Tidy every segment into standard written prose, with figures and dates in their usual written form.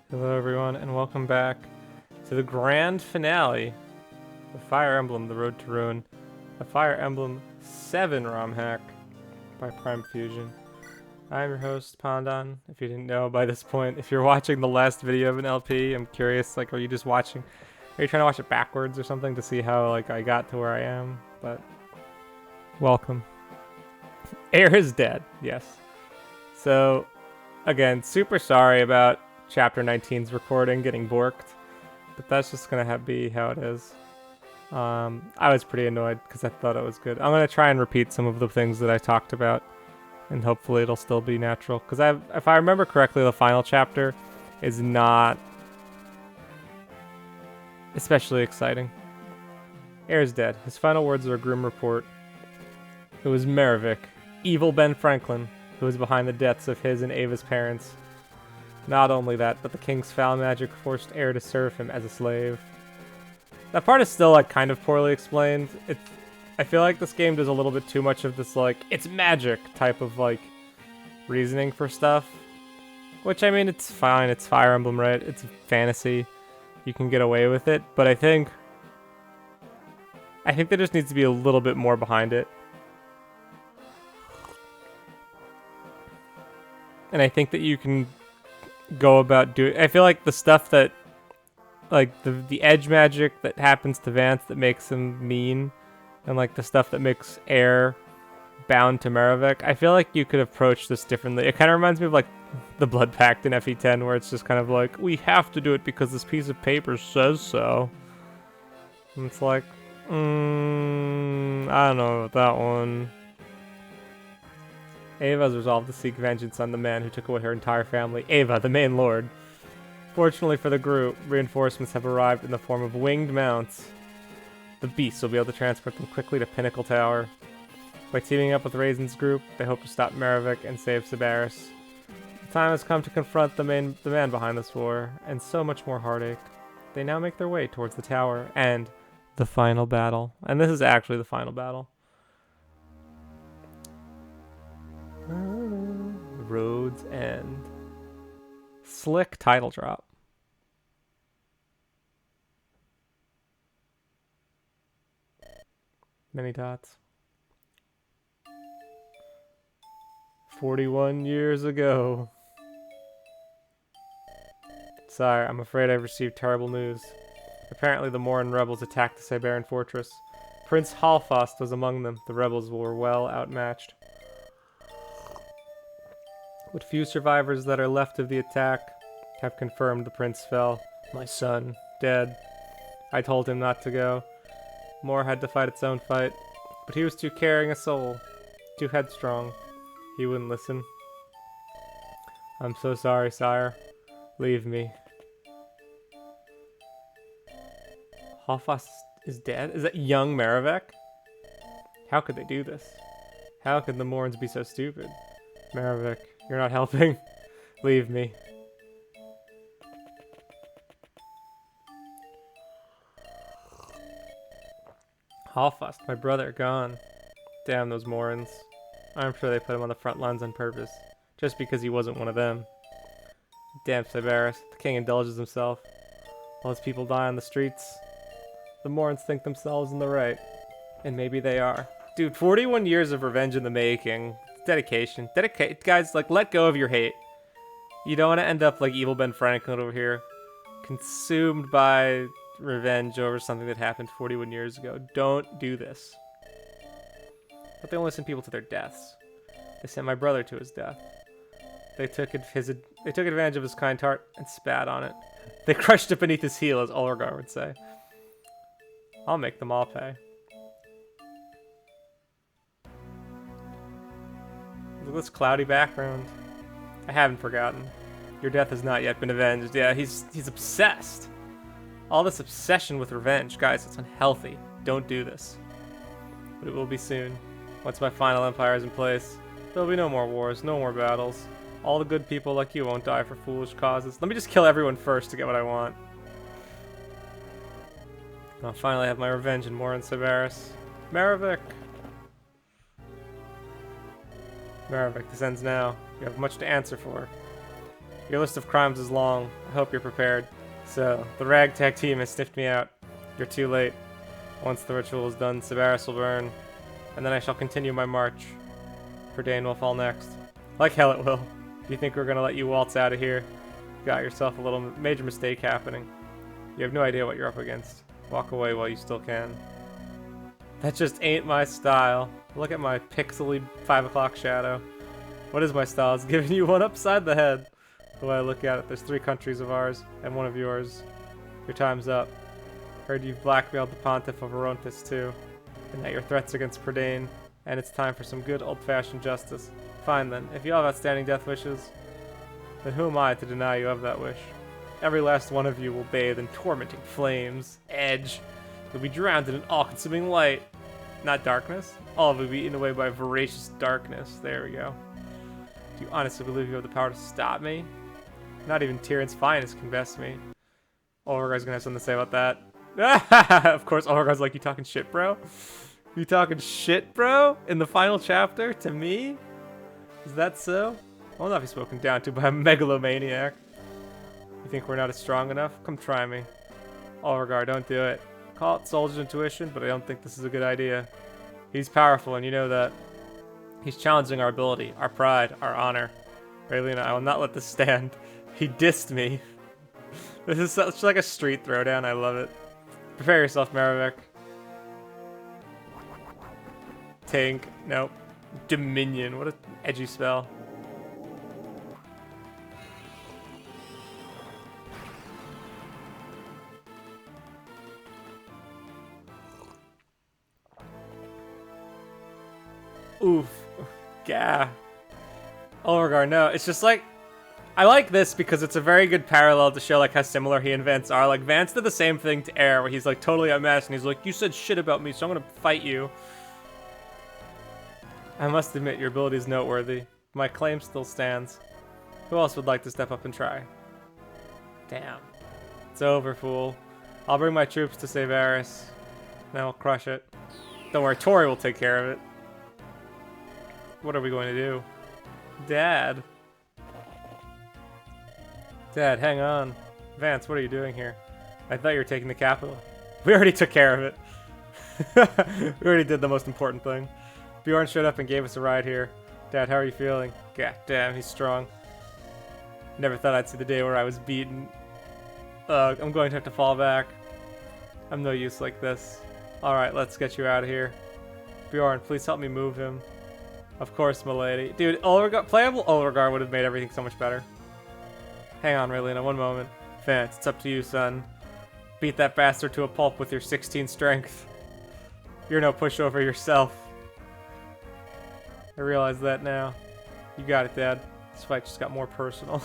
Hello everyone, and welcome back to the grand finale of Fire Emblem: The Road to Ruin, a Fire Emblem 7 ROM hack by Primefusion. I'm your host, Pandan, if you didn't know by this point. If you're watching the last video of an LP, I'm curious, are you just watching, are you trying to watch it backwards or something to see how, I got to where I am? But, welcome. Air is dead, yes. So, again, super sorry about Chapter 19's recording getting borked, but that's just gonna be how it is. I was pretty annoyed because I thought it was good. I'm gonna try and repeat some of the things that I talked about, and hopefully it'll still be natural. Because if I remember correctly, the final chapter is not especially exciting. Air's dead. His final words are a grim report. It was Merivik, evil Ben Franklin, who was behind the deaths of his and Ava's parents. Not only that, but the king's foul magic forced Air to serve him as a slave. That part is still, kind of poorly explained. I feel like this game does a little bit too much of this, it's magic type of, reasoning for stuff. Which, I mean, it's fine. It's Fire Emblem, right? It's fantasy. You can get away with it. But I think there just needs to be a little bit more behind it. And I think that you can go about doing. I feel like the stuff that, the edge magic that happens to Vance that makes him mean, and the stuff that makes Air bound to Merivik, I feel like you could approach this differently. It kind of reminds me of the Blood Pact in FE10, where it's just kind of we have to do it because this piece of paper says so. And it's I don't know about that one. Ava has resolved to seek vengeance on the man who took away her entire family. Ava, the main lord. Fortunately for the group, reinforcements have arrived in the form of winged mounts. The beasts will be able to transport them quickly to Pinnacle Tower. By teaming up with Raisin's group, they hope to stop Merivik and save Sabaris. The time has come to confront the man behind this war, and so much more heartache. They now make their way towards the tower and the final battle. And this is actually the final battle. Road's End. Slick title drop. Many dots. 41 years ago. Sire, I'm afraid I've received terrible news. Apparently the Morin rebels attacked the Siberian fortress. Prince Halfast was among them. The rebels were well outmatched. What few survivors that are left of the attack have confirmed the prince fell. My son, dead. I told him not to go. Mor had to fight its own fight, but he was too caring a soul, too headstrong. He wouldn't listen. I'm so sorry, sire. Leave me. Halfast is dead? Is that young Merivik? How could they do this? How could the Morns be so stupid? Merivik, you're not helping. Leave me. Halfast, my brother, gone. Damn those Morans. I'm sure they put him on the front lines on purpose, just because he wasn't one of them. Damn Sabaris, the king indulges himself. While his people die on the streets, the Morans think themselves in the right. And maybe they are. Dude, 41 years of revenge in the making. Dedication. Guys, let go of your hate. You don't want to end up like evil Ben Franklin over here, consumed by revenge over something that happened 41 years ago. Don't do this. But they only sent people to their deaths. They sent my brother to his death. They took advantage of his kind heart and spat on it. They crushed it beneath his heel, as Olgar would say. I'll make them all pay. Look at this cloudy background. I haven't forgotten. Your death has not yet been avenged. Yeah, he's obsessed. All this obsession with revenge. Guys, it's unhealthy. Don't do this. But it will be soon. Once my final empire is in place, there'll be no more wars, no more battles. All the good people like you won't die for foolish causes. Let me just kill everyone first to get what I want. I'll finally have my revenge in Morin Sabaris. Merivik! Merivik, this ends now. You have much to answer for. Your list of crimes is long. I hope you're prepared. So, the ragtag team has sniffed me out. You're too late. Once the ritual is done, Severus will burn, and then I shall continue my march. Prydain will fall next. Like hell it will. Do you think we're gonna let you waltz out of here? You got yourself a little major mistake happening. You have no idea what you're up against. Walk away while you still can. That just ain't my style. Look at my pixely 5 o'clock shadow. What is my style? It's giving you one upside the head. The way I look at it, there's 3 countries of ours, and 1 of yours. Your time's up. Heard you've blackmailed the Pontiff of Orontis too, and that your threats against Prydain, and it's time for some good old-fashioned justice. Fine then, if you have outstanding death wishes, then who am I to deny you of that wish? Every last one of you will bathe in tormenting flames. Edge. You'll be drowned in an all-consuming light. Not darkness. All of it will be eaten away by voracious darkness. There we go. Do you honestly believe you have the power to stop me? Not even Tyrion's finest can best me. Olgar's gonna have something to say about that. Of course, Olgar's like, you talking shit, bro? You talking shit, bro? In the final chapter? To me? Is that so? I'll not be spoken down to by a megalomaniac. You think we're not as strong enough? Come try me. Olgar, don't do it. Call it soldier's intuition, but I don't think this is a good idea. He's powerful, and you know that. He's challenging our ability, our pride, our honor. Raelina, I will not let this stand. He dissed me. This is such like a street throwdown. I love it. Prepare yourself, Maravik. Tank. Nope. Dominion. What an edgy spell. Oof. Gah. Olgar, no. It's just like, I like this because it's a very good parallel to show like how similar he and Vance are. Like Vance did the same thing to Air, where he's like totally unmatched and he's like, you said shit about me, so I'm gonna fight you. I must admit, your ability is noteworthy. My claim still stands. Who else would like to step up and try? Damn. It's over, fool. I'll bring my troops to save Varys. Then I'll crush it. Don't worry, Tori will take care of it. What are we going to do? Dad. Dad, hang on. Vance, what are you doing here? I thought you were taking the capital. We already took care of it. We already did the most important thing. Bjorn showed up and gave us a ride here. Dad, how are you feeling? God damn, he's strong. Never thought I'd see the day where I was beaten. I'm going to have to fall back. I'm no use like this. Alright, let's get you out of here. Bjorn, please help me move him. Of course, milady. Dude, playable Olgar would have made everything so much better. Hang on, Raelina, one moment. Vance, it's up to you, son. Beat that bastard to a pulp with your 16 strength. You're no pushover yourself. I realize that now. You got it, Dad. This fight just got more personal.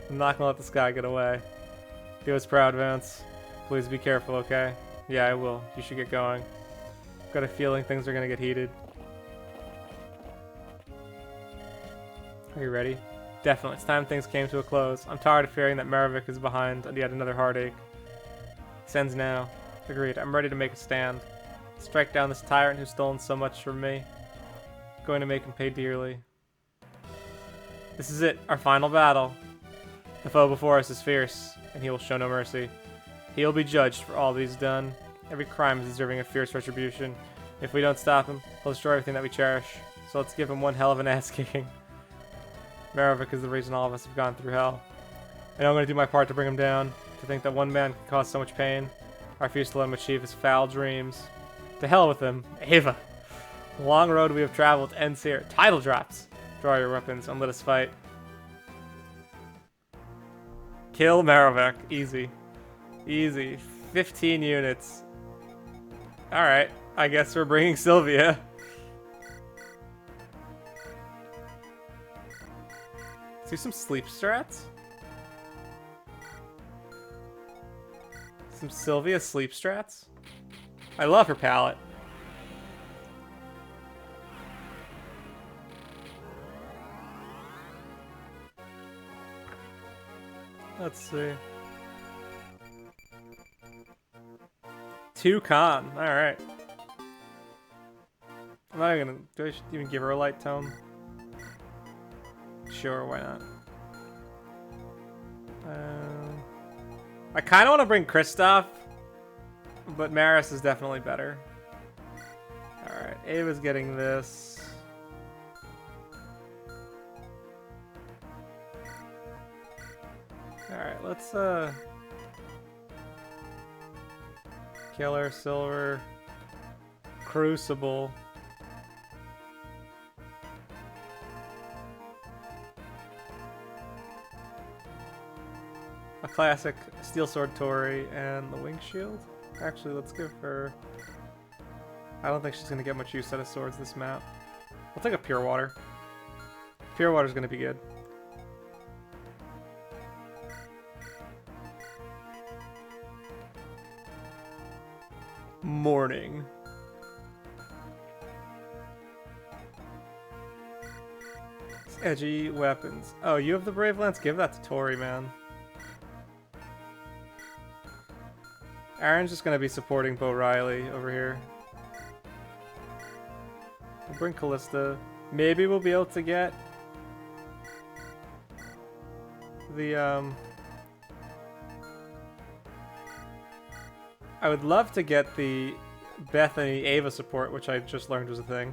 I'm not gonna let this guy get away. Do us proud, Vance. Please be careful, okay? Yeah, I will. You should get going. I've got a feeling things are gonna get heated. Are you ready? Definitely. It's time things came to a close. I'm tired of fearing that Maravik is behind and yet another heartache. Sends now. Agreed. I'm ready to make a stand. Strike down this tyrant who's stolen so much from me. Going to make him pay dearly. This is it. Our final battle. The foe before us is fierce, and he will show no mercy. He will be judged for all that he's done. Every crime is deserving of fierce retribution. If we don't stop him, he'll destroy everything that we cherish. So let's give him one hell of an ass kicking. Maravik is the reason all of us have gone through hell. And I'm going to do my part to bring him down. To think that one man can cause so much pain. I refuse to let him achieve his foul dreams. To hell with him. Ava. The long road we have traveled ends here. Title drops. Draw your weapons and let us fight. Kill Maravik. Easy. Easy. 15 units. Alright. I guess we're bringing Sylvia. Let's do some sleep strats. Some Sylvia sleep strats. I love her palette. Let's see. 2 con. Alright. I'm not gonna. Do I even give her a light tone? Sure, why not? I kind of want to bring Kristoff, but Maris is definitely better. Alright, Ava's getting this. Alright, let's Killer, Silver, Crucible. A classic Steel Sword Tori and the Wing Shield. Actually, let's give her... I don't think she's going to get much use out of swords this map. We'll take a Pure Water. Pure Water's going to be good. Morning. Edgy weapons. Oh, you have the Brave Lance? Give that to Tori, man. Aaron's just gonna be supporting Bo Riley over here. We'll bring Callista. Maybe we'll be able to get the I would love to get the Bethany Ava support, which I just learned was a thing.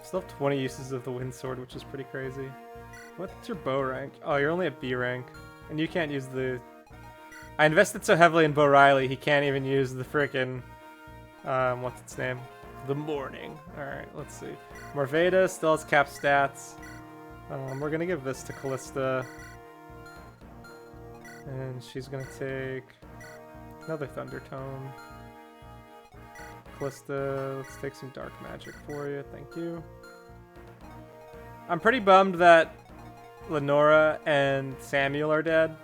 Still have 20 uses of the Wind Sword, which is pretty crazy. What's your bow rank? Oh, you're only at B rank. And you can't use the... I invested so heavily in Bo Riley, he can't even use the frickin'... what's its name? The Morning. Alright, let's see. Morveda still has cap stats. We're gonna give this to Callista. And she's gonna take... another Thunder Tome. Callista, let's take some Dark Magic for you, thank you. I'm pretty bummed that Lenora and Samuel are dead.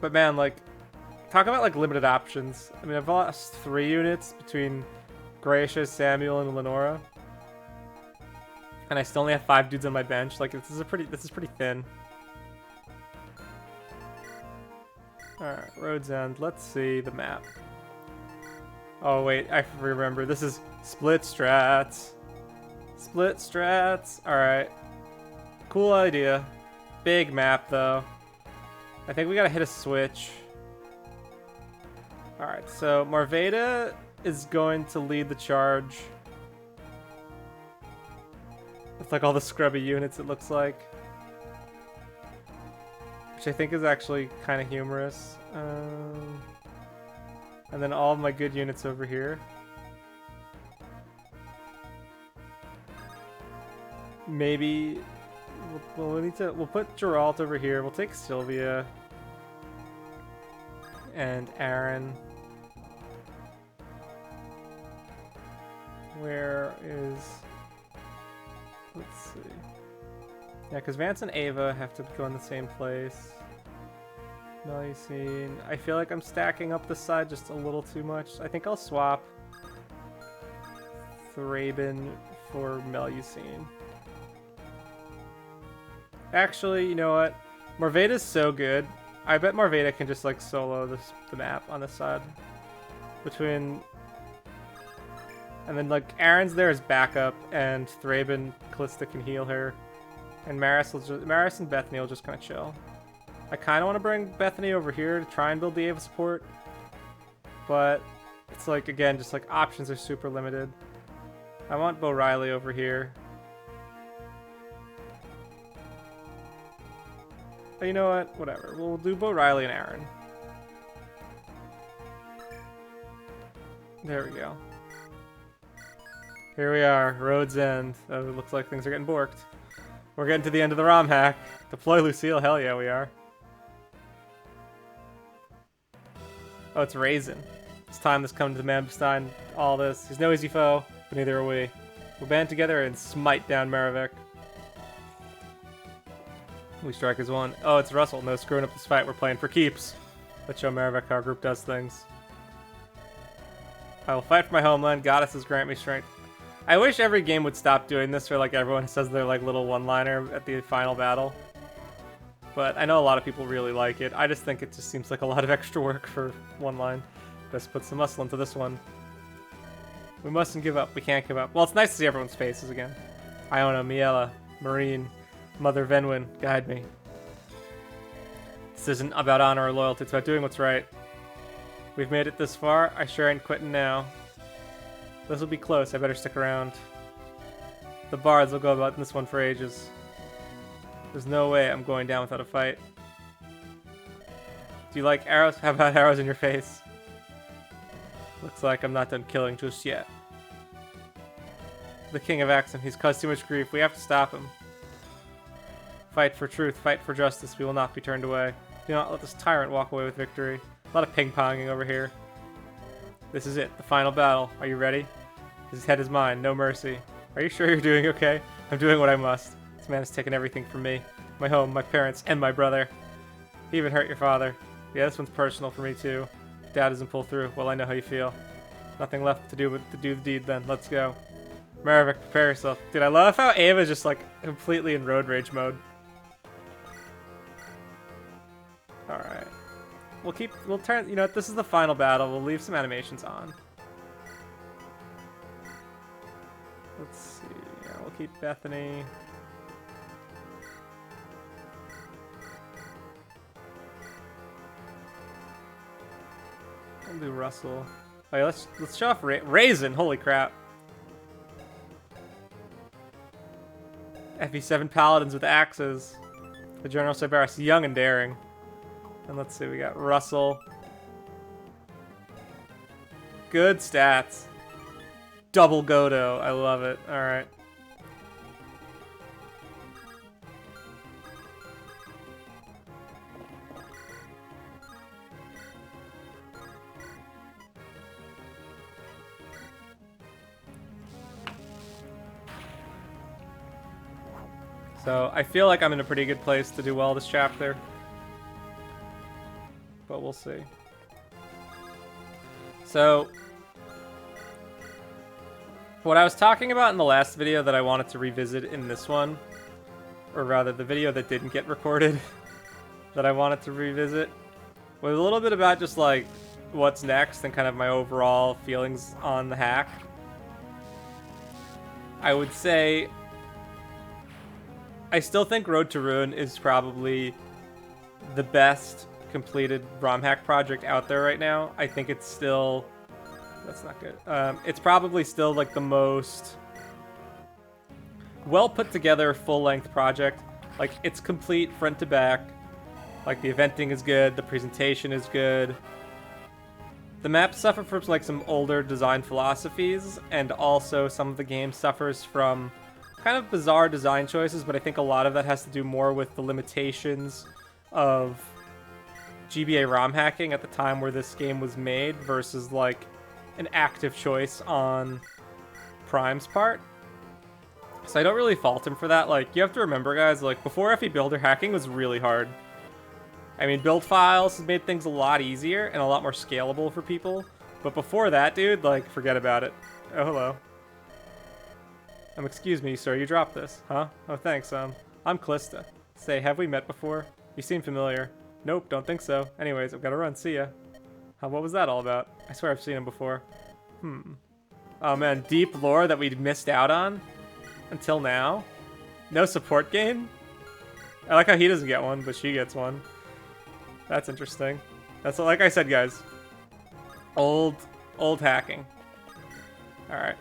But man, like, talk about like limited options. I mean, I've lost 3 units between Gracious, Samuel, and Lenora. And I still only have 5 dudes on my bench. Like, this is pretty thin. Alright, Road's End. Let's see the map. Oh wait, I remember. This is Split Strats. Split Strats. Alright. Cool idea. Big map, though. I think we gotta hit a switch. Alright, so Marveda is going to lead the charge. With like all the scrubby units, it looks like. Which I think is actually kind of humorous. And then all of my good units over here. Maybe we'll put Geralt over here. We'll take Sylvia and Aaron. Where is... let's see. Yeah, because Vance and Ava have to go in the same place. Melusine. I feel like I'm stacking up this side just a little too much. I think I'll swap Thraben for Melusine. Actually, you know what? Marveda's so good. I bet Marveda can just like solo the map on this side. Between... and then like Aaron's there as backup, and Thraben, Callista can heal her. And Maris and Bethany will just kind of chill. I kind of want to bring Bethany over here to try and build the Ava support. But it's like, again, just like options are super limited. I want Bo Riley over here. But you know what? Whatever. We'll do Bo Riley and Aaron. There we go. Here we are. Road's End. Oh, it looks like things are getting borked. We're getting to the end of the ROM hack. Deploy Lucille. Hell yeah, we are. Oh, it's Raisin. It's time this come to Mamstein. All this. He's no easy foe, but neither are we. We'll band together and smite down Maravik. We strike as one. Oh, it's Russell. No screwing up this fight. We're playing for keeps. Let's show Maravik how our group does things. I will fight for my homeland. Goddesses grant me strength. I wish every game would stop doing this, where like everyone says their like little one-liner at the final battle. But I know a lot of people really like it. I just think it just seems like a lot of extra work for one line. Best put some muscle into this one. We mustn't give up. We can't give up. Well, it's nice to see everyone's faces again. Iona, Miela, Marine, Mother Venwin, guide me. This isn't about honor or loyalty. It's about doing what's right. We've made it this far. I sure ain't quitting now. This will be close. I better stick around. The bards will go about this one for ages. There's no way I'm going down without a fight. Do you like arrows? How about arrows in your face? Looks like I'm not done killing just yet. The King of Axum, he's caused too much grief. We have to stop him. Fight for truth, fight for justice. We will not be turned away. Do not let this tyrant walk away with victory. A lot of ping-ponging over here. This is it, the final battle. Are you ready? His head is mine, no mercy. Are you sure you're doing okay? I'm doing what I must. This man has taken everything from me. My home, my parents, and my brother. He even hurt your father. Yeah, this one's personal for me too. Dad doesn't pull through. Well, I know how you feel. Nothing left to do but to do the deed then. Let's go. Maravik, prepare yourself. Dude, I love how Ava's just like completely in road rage mode. Alright. We'll turn, you know, this is the final battle. We'll leave some animations on. Let's see. Yeah, we'll keep Bethany. We'll do Russell. Oh yeah, let's show off Raisin. Holy crap! FE7 paladins with axes. The General Cyberus, young and daring. And let's see, we got Russell. Good stats. Double Godo. I love it. All right. So I feel like I'm in a pretty good place to do well this chapter. But we'll see. So what I was talking about in the last video that I wanted to revisit in this one, or rather the video that didn't get recorded that I wanted to revisit, was a little bit about just like what's next and kind of my overall feelings on the hack. I would say I still think Road to Ruin is probably the best completed ROM hack project out there right now. I think it's still... That's not good. It's probably still like the most well put together full-length project. Like, it's complete front to back. Like, the eventing is good, the presentation is good. The maps suffer from like some older design philosophies, and also some of the game suffers from kind of bizarre design choices, but I think a lot of that has to do more with the limitations of GBA ROM hacking at the time where this game was made versus like an active choice on Prime's part. So I don't really fault him for that. Like, you have to remember, guys, like before FE Builder, hacking was really hard. I mean, build files has made things a lot easier and a lot more scalable for people. But before that, dude, like, forget about it. Oh, hello. Excuse me, sir, you dropped this. Huh? Oh, thanks, I'm Callista. Say, have we met before? You seem familiar. Nope, don't think so. Anyways, I've gotta run, see ya. What was that all about? I swear I've seen him before. Oh man, deep lore that we'd missed out on? Until now? No support game? I like how he doesn't get one, but she gets one. That's interesting. That's like I said, guys. Old hacking. Alright.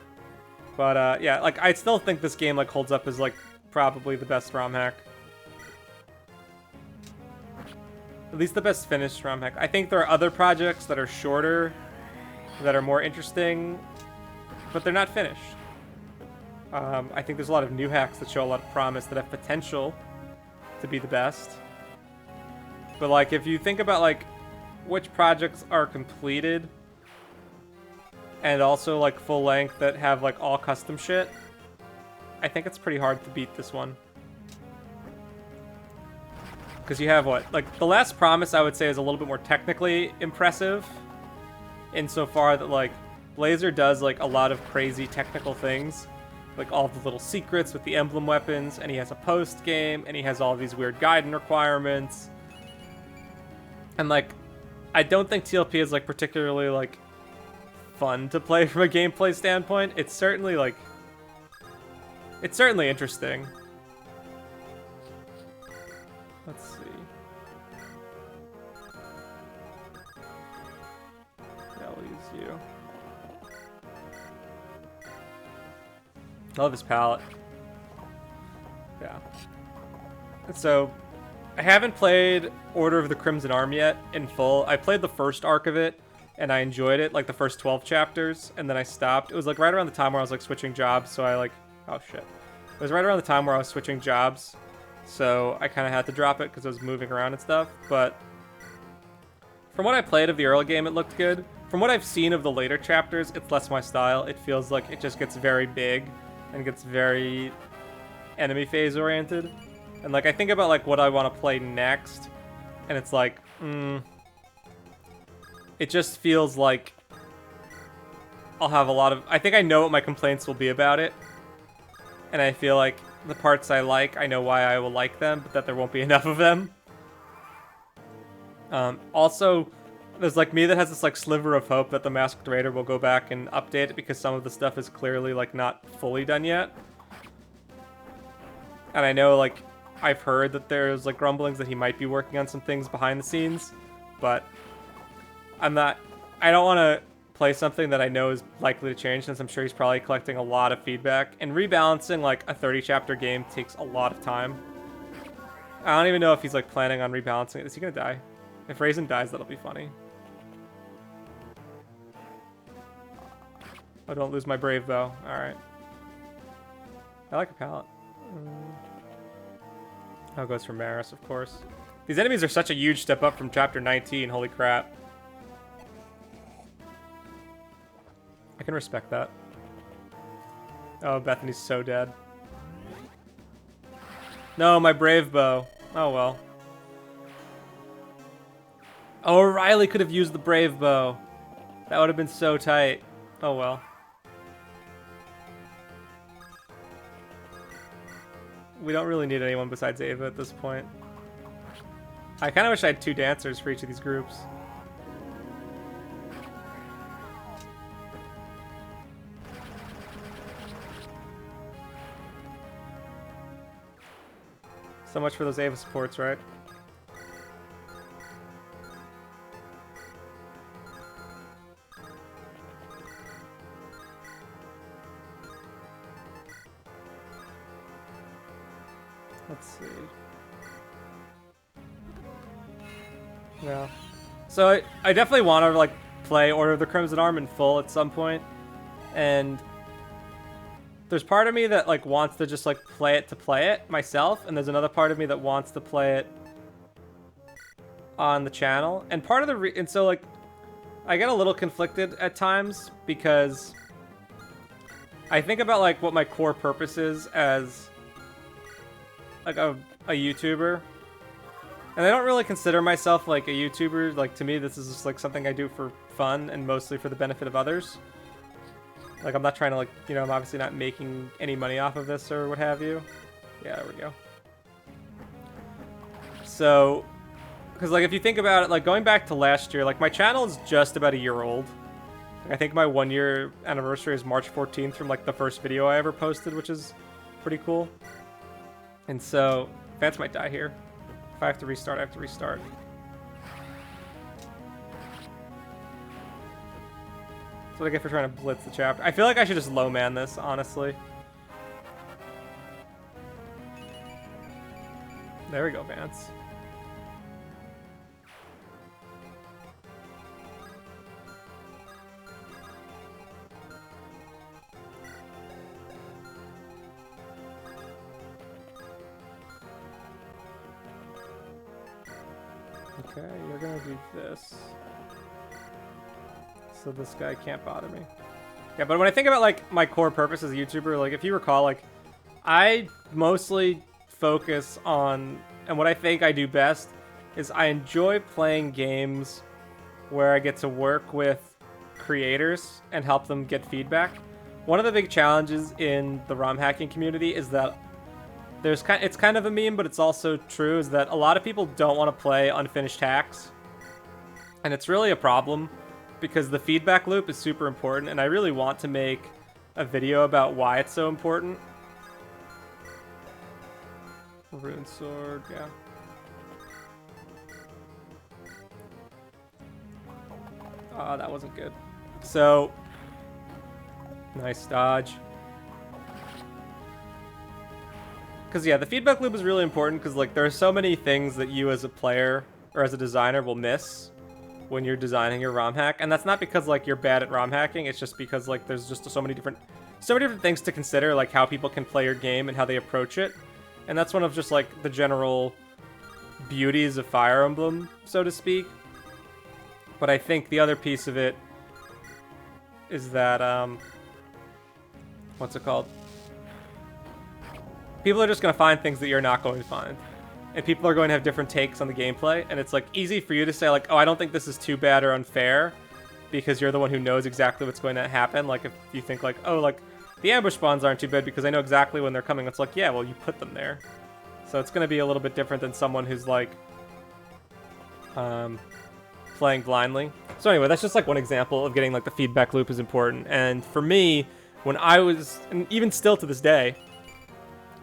But, yeah, like, I still think this game, like, holds up as, like, probably the best ROM hack. At least the best finished ROM hack. I think there are other projects that are shorter, that are more interesting, but they're not finished. I think there's a lot of new hacks that show a lot of promise that have potential to be the best. But, like, if you think about, like, which projects are completed and also, like, full length that have, like, all custom shit, I think it's pretty hard to beat this one. Because you have what? Like, The Last Promise, I would say, is a little bit more technically impressive, insofar that, like, Blazer does, like, a lot of crazy technical things. Like, all the little secrets with the emblem weapons, and he has a post-game, and he has all these weird guidance requirements. And, like, I don't think TLP is, like, particularly, like, fun to play from a gameplay standpoint. It's certainly like, it's certainly interesting. Let's see. Yeah, we'll use you. I love his palette. Yeah. And so, I haven't played Order of the Crimson Arm yet in full. I played the first arc of it, and I enjoyed it, like the first 12 chapters, and then I stopped. It was like right around the time where I was like switching jobs, so I like, oh shit. It was right around the time where I was switching jobs, so I kind of had to drop it because I was moving around and stuff, but from what I played of the early game, it looked good. From what I've seen of the later chapters, it's less my style. It feels like it just gets very big and gets very enemy phase oriented. And like I think about like what I want to play next, and it's like, it just feels like I'll have a lot of... I think I know what my complaints will be about it, and I feel like the parts I like, I know why I will like them, but that there won't be enough of them. Also, there's like me that has this like sliver of hope that the Masked Raider will go back and update it because some of the stuff is clearly like not fully done yet. And I know like I've heard that there's like grumblings that he might be working on some things behind the scenes, but I don't want to play something that I know is likely to change, since I'm sure he's probably collecting a lot of feedback, and rebalancing like a 30 chapter game takes a lot of time. I don't even know if he's like planning on rebalancing it. Is he gonna die? If Raisin dies, that'll be funny. Oh, don't lose my brave bow. Alright. I like a palette. Oh, it goes for Maris, of course. These enemies are such a huge step up from chapter 19, holy crap. I can respect that. Oh, Bethany's so dead. No, my brave bow. Oh, well. Oh, Riley could have used the brave bow. That would have been so tight. Oh, well. We don't really need anyone besides Ava at this point. I kind of wish I had 2 dancers for each of these groups. So much for those Ava supports, right? Let's see. Yeah. So I definitely want to like play Order of the Crimson Arm in full at some point, and there's part of me that like wants to just like play it myself, and there's another part of me that wants to play it on the channel. And part of the and so like I get a little conflicted at times because I think about like what my core purpose is as like a YouTuber, and I don't really consider myself like a YouTuber. Like to me, this is just like something I do for fun and mostly for the benefit of others. Like I'm not trying to like, you know, I'm obviously not making any money off of this or what have you. Yeah, there we go. So, because like if you think about it, like going back to last year, like my channel is just about a year old. Like, I think my 1-year anniversary is March 14th from like the first video I ever posted, which is pretty cool. And so, Vance might die here. If I have to restart, I have to restart. That's what I get for trying to blitz the chapter. I feel like I should just low man this, honestly. There we go, Vance. Okay, you're gonna do this. So this guy can't bother me. Yeah, but when I think about like my core purpose as a YouTuber, like if you recall, like I mostly focus on, and what I think I do best is I enjoy playing games where I get to work with creators and help them get feedback. One of the big challenges in the ROM hacking community is that it's kind of a meme, but it's also true, is that a lot of people don't want to play unfinished hacks. And it's really a problem because the feedback loop is super important, and I really want to make a video about why it's so important. Rune sword, yeah. Oh, that wasn't good. So, nice dodge. Because, yeah, the feedback loop is really important because, like, there are so many things that you as a player or as a designer will miss when you're designing your ROM hack. And that's not because, like, you're bad at ROM hacking. It's just because, like, there's just so many different things to consider, like how people can play your game and how they approach it. And that's one of just, like, the general beauties of Fire Emblem, so to speak. But I think the other piece of it is that, what's it called? People are just going to find things that you're not going to find. And people are going to have different takes on the gameplay. And it's, like, easy for you to say, like, oh, I don't think this is too bad or unfair. Because you're the one who knows exactly what's going to happen. Like, if you think, like, oh, like, the ambush spawns aren't too bad because I know exactly when they're coming. It's like, yeah, well, you put them there. So it's going to be a little bit different than someone who's, like, playing blindly. So anyway, that's just, like, one example of getting, like, the feedback loop is important. And for me, when I was, and even still to this day,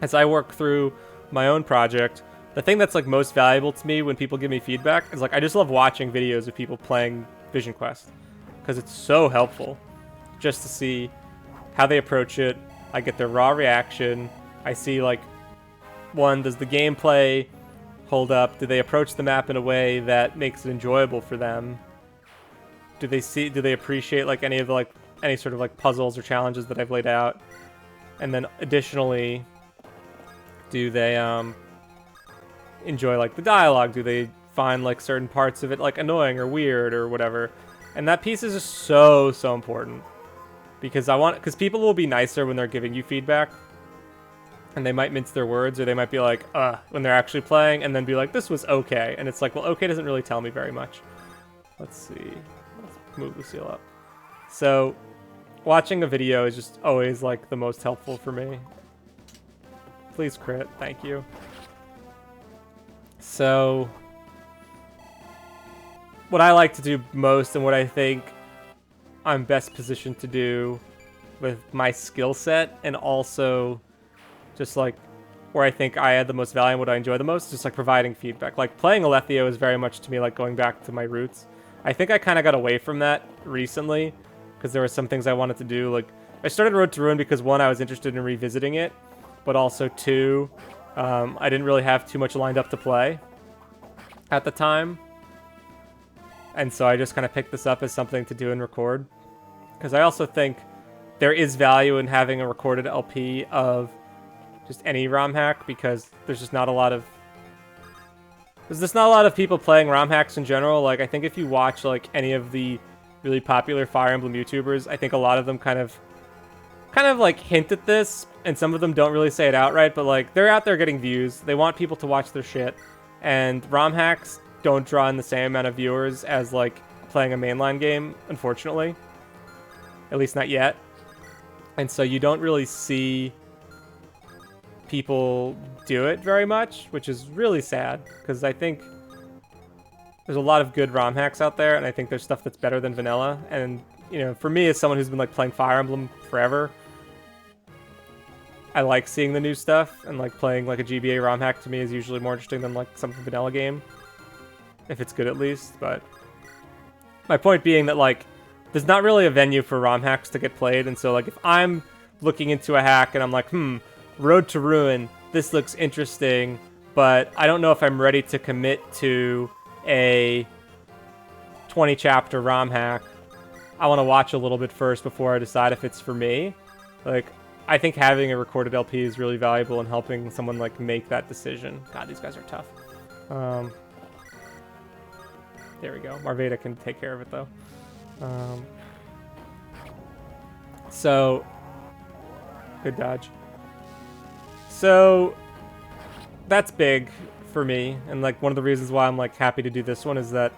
as I work through my own project, the thing that's, like, most valuable to me when people give me feedback is, like, I just love watching videos of people playing Vision Quest. Because it's so helpful just to see how they approach it. I get their raw reaction. I see, like, one, does the gameplay hold up? Do they approach the map in a way that makes it enjoyable for them? Do they appreciate, like, any of the, like, any sort of, like, puzzles or challenges that I've laid out? And then additionally, do they enjoy, like, the dialogue? Do they find, like, certain parts of it, like, annoying or weird or whatever? And that piece is just so important. Because people will be nicer when they're giving you feedback. And they might mince their words, or they might be like, when they're actually playing, and then be like, this was okay. And it's like, well, okay doesn't really tell me very much. Let's see. Let's move Lucille up. So, watching a video is just always, like, the most helpful for me. Please crit. Thank you. So, what I like to do most, and what I think I'm best positioned to do with my skill set, and also just, like, where I think I add the most value and what I enjoy the most, just, like, providing feedback. Like, playing Alethio is very much to me like going back to my roots. I think I kind of got away from that recently because there were some things I wanted to do. Like, I started Road to Ruin because, one, I was interested in revisiting it, but also, two, I didn't really have too much lined up to play at the time. And so I just kind of picked this up as something to do and record. Because I also think there is value in having a recorded LP of just any ROM hack, because there's just not a lot of people playing ROM hacks in general. Like, I think if you watch, like, any of the really popular Fire Emblem YouTubers, I think a lot of them kind of like hint at this, and some of them don't really say it outright, but, like, they're out there getting views. They want people to watch their shit, and ROM hacks don't draw in the same amount of viewers as, like, playing a mainline game, unfortunately. At least not yet. And so you don't really see people do it very much, which is really sad, because I think there's a lot of good ROM hacks out there, and I think there's stuff that's better than vanilla. And, you know, for me, as someone who's been, like, playing Fire Emblem forever, I like seeing the new stuff, and, like, playing, like, a GBA ROM hack to me is usually more interesting than, like, some vanilla game, if it's good at least. But my point being that, like, there's not really a venue for ROM hacks to get played, and so, like, if I'm looking into a hack and I'm like, Road to Ruin, this looks interesting, but I don't know if I'm ready to commit to a 20-chapter ROM hack. I want to watch a little bit first before I decide if it's for me. Like, I think having a recorded LP is really valuable in helping someone, like, make that decision. God, these guys are tough. There we go. Marveda can take care of it, though. So, good dodge. So, that's big for me, and, like, one of the reasons why I'm, like, happy to do this one is that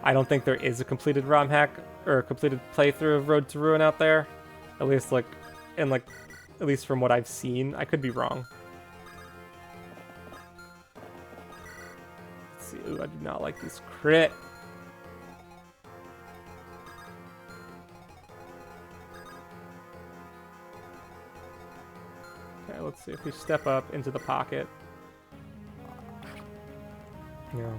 I don't think there is a completed ROM hack or a completed playthrough of Road to Ruin out there. At least, like, and, like, at least from what I've seen. I could be wrong. Let's see. Ooh, I do not like this crit. Okay, let's see if we step up into the pocket. Yeah.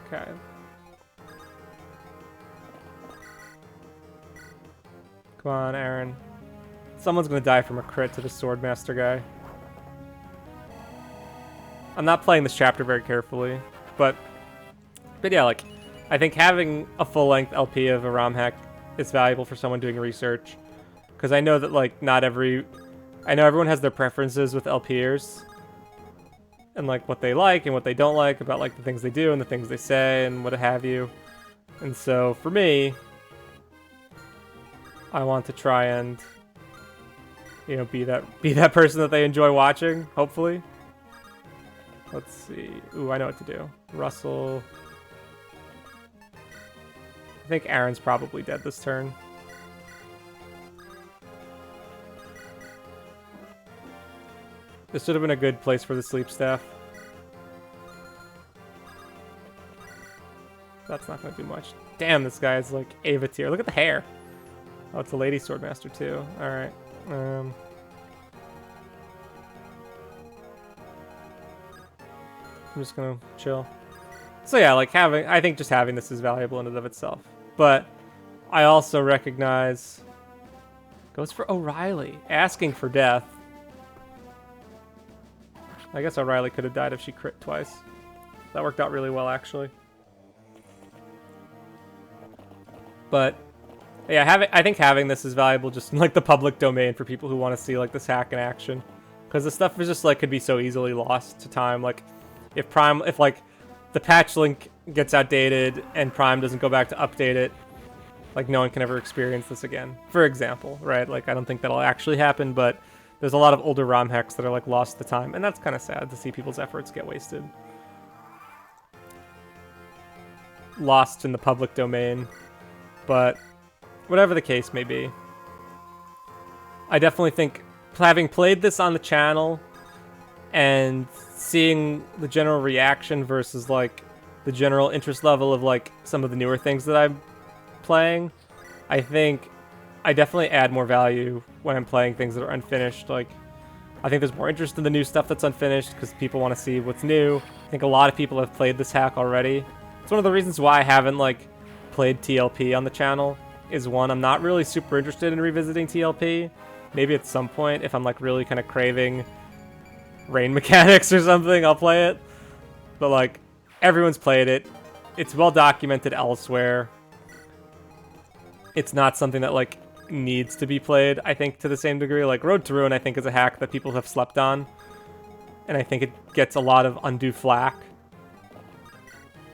Okay. Come on, Aaron. Someone's gonna die from a crit to the Swordmaster guy. I'm not playing this chapter very carefully, but yeah, like, I think having a full-length LP of a ROM hack is valuable for someone doing research, because I know that, like, I know everyone has their preferences with LPers, and, like, what they like and what they don't like about, like, the things they do and the things they say and what have you. And so, for me, I want to try and, you know, be that person that they enjoy watching, hopefully. Let's see. Ooh, I know what to do. Russell. I think Aaron's probably dead this turn. This should have been a good place for the sleep staff. That's not going to do much. Damn, this guy is like Ava tier. Look at the hair. Oh, it's a lady swordmaster too. Alright. I'm just gonna chill. So yeah, like I think just having this is valuable in and of itself. But I also recognize, goes for O'Reilly, asking for death. I guess O'Reilly could have died if she crit twice. That worked out really well, actually. But yeah, I think having this is valuable just in like the public domain for people who want to see like this hack in action, because the stuff is just like could be so easily lost to time. Like if like the patch link gets outdated and Prime doesn't go back to update it, like no one can ever experience this again, for example, right? Like I don't think that'll actually happen, but there's a lot of older ROM hacks that are like lost to time, and that's kind of sad to see people's efforts get wasted. Lost in the public domain. But whatever the case may be, I definitely think having played this on the channel and seeing the general reaction versus like the general interest level of like some of the newer things that I'm playing, I think I definitely add more value when I'm playing things that are unfinished. Like, I think there's more interest in the new stuff that's unfinished because people want to see what's new. I think a lot of people have played this hack already. It's one of the reasons why I haven't like played TLP on the channel. Is one, I'm not really super interested in revisiting TLP. Maybe at some point, if I'm like really kind of craving rain mechanics or something, I'll play it. But like, everyone's played it. It's well documented elsewhere. It's not something that like needs to be played, I think, to the same degree. Like Road to Ruin, I think, is a hack that people have slept on, and I think it gets a lot of undue flack.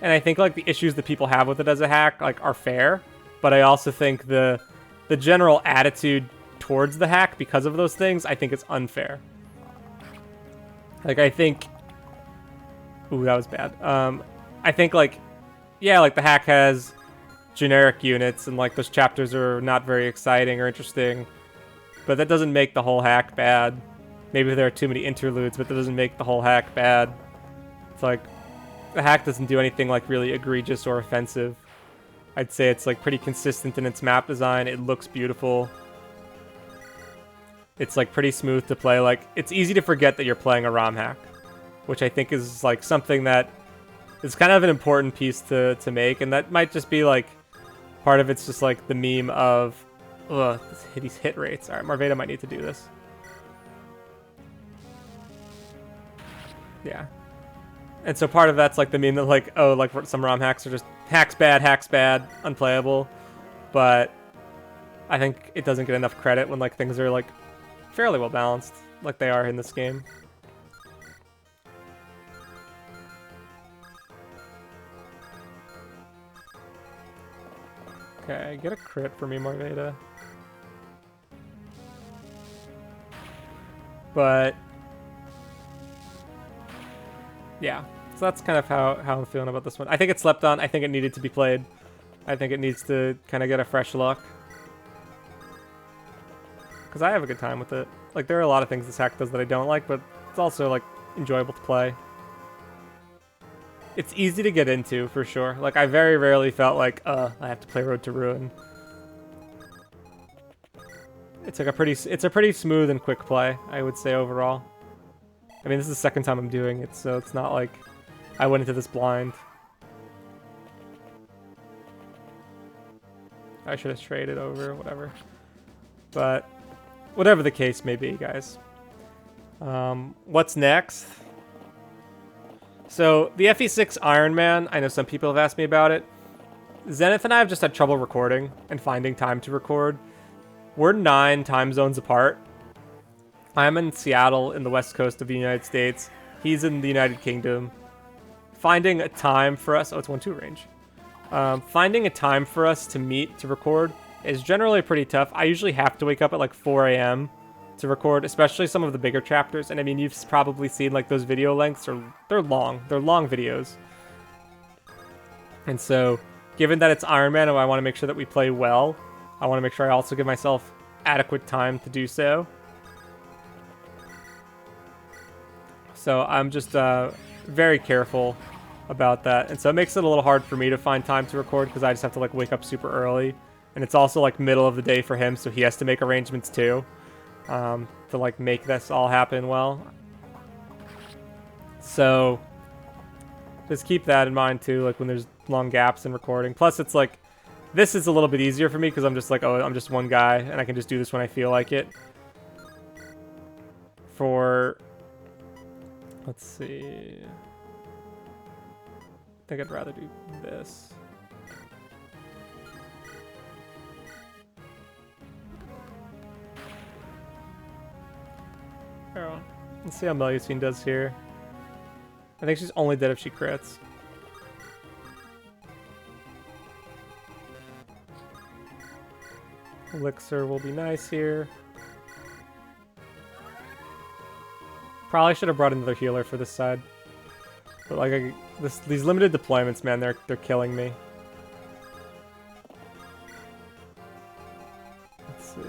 And I think like the issues that people have with it as a hack like are fair, but I also think the general attitude towards the hack because of those things, I think it's unfair. Like I think, ooh, that was bad. I think like, yeah, like the hack has generic units and like those chapters are not very exciting or interesting, but that doesn't make the whole hack bad. Maybe there are too many interludes, but that doesn't make the whole hack bad. It's like, the hack doesn't do anything like really egregious or offensive. I'd say it's like pretty consistent in its map design. It looks beautiful. It's like pretty smooth to play. Like it's easy to forget that you're playing a ROM hack, which I think is like something that is kind of an important piece to make, and that might just be like part of it's just like the meme of, ugh, these hit rates. All right, Marveda might need to do this. Yeah. And so part of that's like the meme that like, oh, like some ROM hacks are just hacks bad, unplayable. But I think it doesn't get enough credit when like things are like fairly well balanced, like they are in this game. Okay, get a crit for me, Marveda. But yeah. So that's kind of how I'm feeling about this one. I think it slept on. I think it needed to be played. I think it needs to kind of get a fresh look. Because I have a good time with it. Like, there are a lot of things this hack does that I don't like, but it's also, like, enjoyable to play. It's easy to get into, for sure. Like, I very rarely felt like, I have to play Road to Ruin. It's like it's a pretty smooth and quick play, I would say, overall. I mean, this is the second time I'm doing it, so it's not like I went into this blind. I should have traded over, whatever. But whatever the case may be, guys. What's next? So, the FE6 Iron Man, I know some people have asked me about it. Zenith and I have just had trouble recording and finding time to record. We're 9 time zones apart. I'm in Seattle in the west coast of the United States. He's in the United Kingdom. Finding a time for us... Oh, it's 1-2 range. Finding a time for us to meet to record is generally pretty tough. I usually have to wake up at like 4 a.m. to record, especially some of the bigger chapters. And I mean, you've probably seen like those video lengths, or they're long videos. And so, given that it's Iron Man and I want to make sure that we play well, I want to make sure I also give myself adequate time to do so. So I'm just very careful about that. And so it makes it a little hard for me to find time to record because I just have to like wake up super early. And it's also like middle of the day for him, so he has to make arrangements too. To like make this all happen well. So just keep that in mind too, like when there's long gaps in recording. Plus it's like, this is a little bit easier for me because I'm just like, oh, I'm just one guy and I can just do this when I feel like it. For, let's see. I think I'd rather do this. Oh, let's see how Melusine does here. I think she's only dead if she crits. Elixir will be nice here. Probably should have brought another healer for this side. But like these limited deployments, man, they're killing me. Let's see.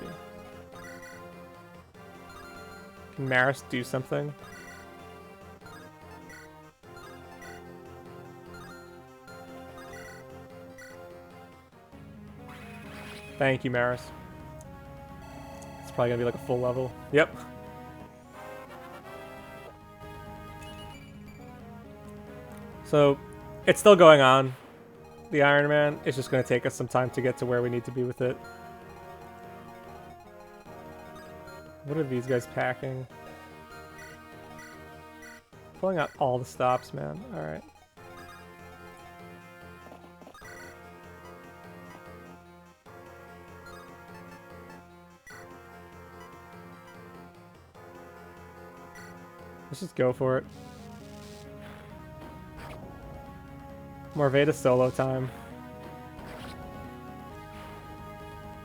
Can Maris do something? Thank you, Maris. It's probably gonna be like a full level. Yep. So, it's still going on. The Iron Man. It's just gonna take us some time to get to where we need to be with it. What are these guys packing? Pulling out all the stops, man. Alright. Let's just go for it. Morveda solo time.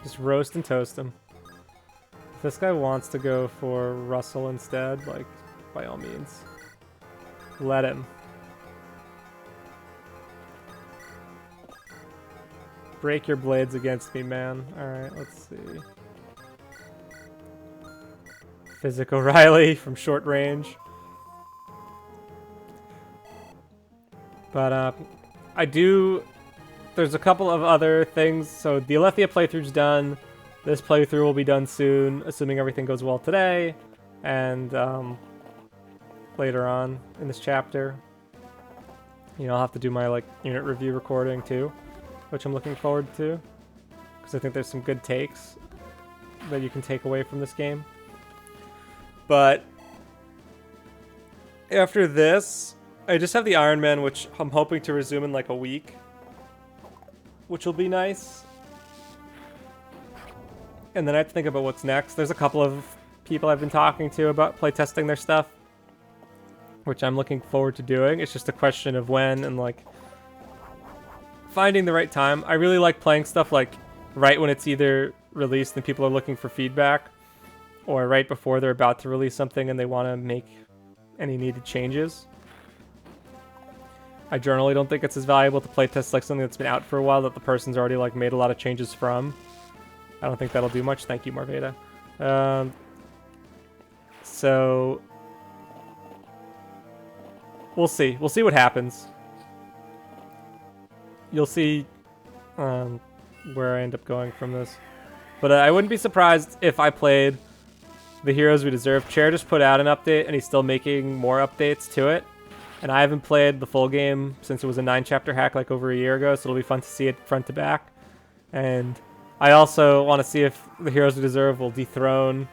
Just roast and toast him. If this guy wants to go for Russell instead, like, by all means. Let him. Break your blades against me, man. Alright, let's see. Physical Riley from short range. But, there's a couple of other things. So the Alethea playthrough's done. This playthrough will be done soon, assuming everything goes well today. And, later on in this chapter. You know, I'll have to do my, like, unit review recording, too. Which I'm looking forward to. Because I think there's some good takes that you can take away from this game. But after this, I just have the Iron Man, which I'm hoping to resume in like a week, which will be nice. And then I have to think about what's next. There's a couple of people I've been talking to about playtesting their stuff, which I'm looking forward to doing. It's just a question of when and like finding the right time. I really like playing stuff like right when it's either released and people are looking for feedback, or right before they're about to release something and they want to make any needed changes. I generally don't think it's as valuable to playtest like something that's been out for a while that the person's already like made a lot of changes from. I don't think that'll do much. Thank you, Morveda. So we'll see. We'll see what happens. you'll see where I end up going from this. But I wouldn't be surprised if I played The Heroes We Deserve. Chair just put out an update, and he's still making more updates to it. And I haven't played the full game since it was a 9-chapter hack like over a year ago, so it'll be fun to see it front to back. And I also want to see if The Heroes We Deserve will dethrone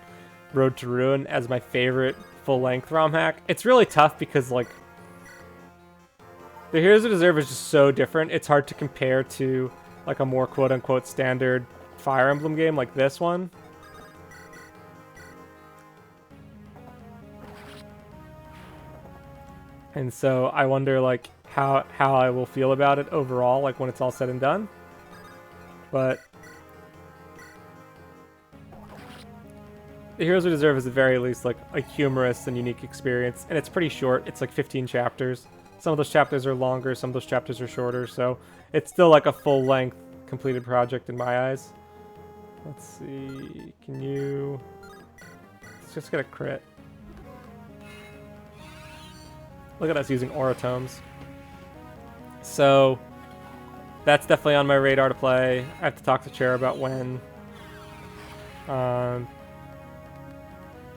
Road to Ruin as my favorite full-length ROM hack. It's really tough because, like, The Heroes We Deserve is just so different. It's hard to compare to, like, a more quote-unquote standard Fire Emblem game like this one. And so I wonder, like, how I will feel about it overall, like, when it's all said and done. But The Heroes We Deserve is at the very least, like, a humorous and unique experience. And it's pretty short. It's like 15 chapters. Some of those chapters are longer, some of those chapters are shorter. So it's still like a full-length completed project in my eyes. Let's see. Can you... Let's just get a crit. Look at us using Oratomes. So that's definitely on my radar to play. I have to talk to Chair about when. A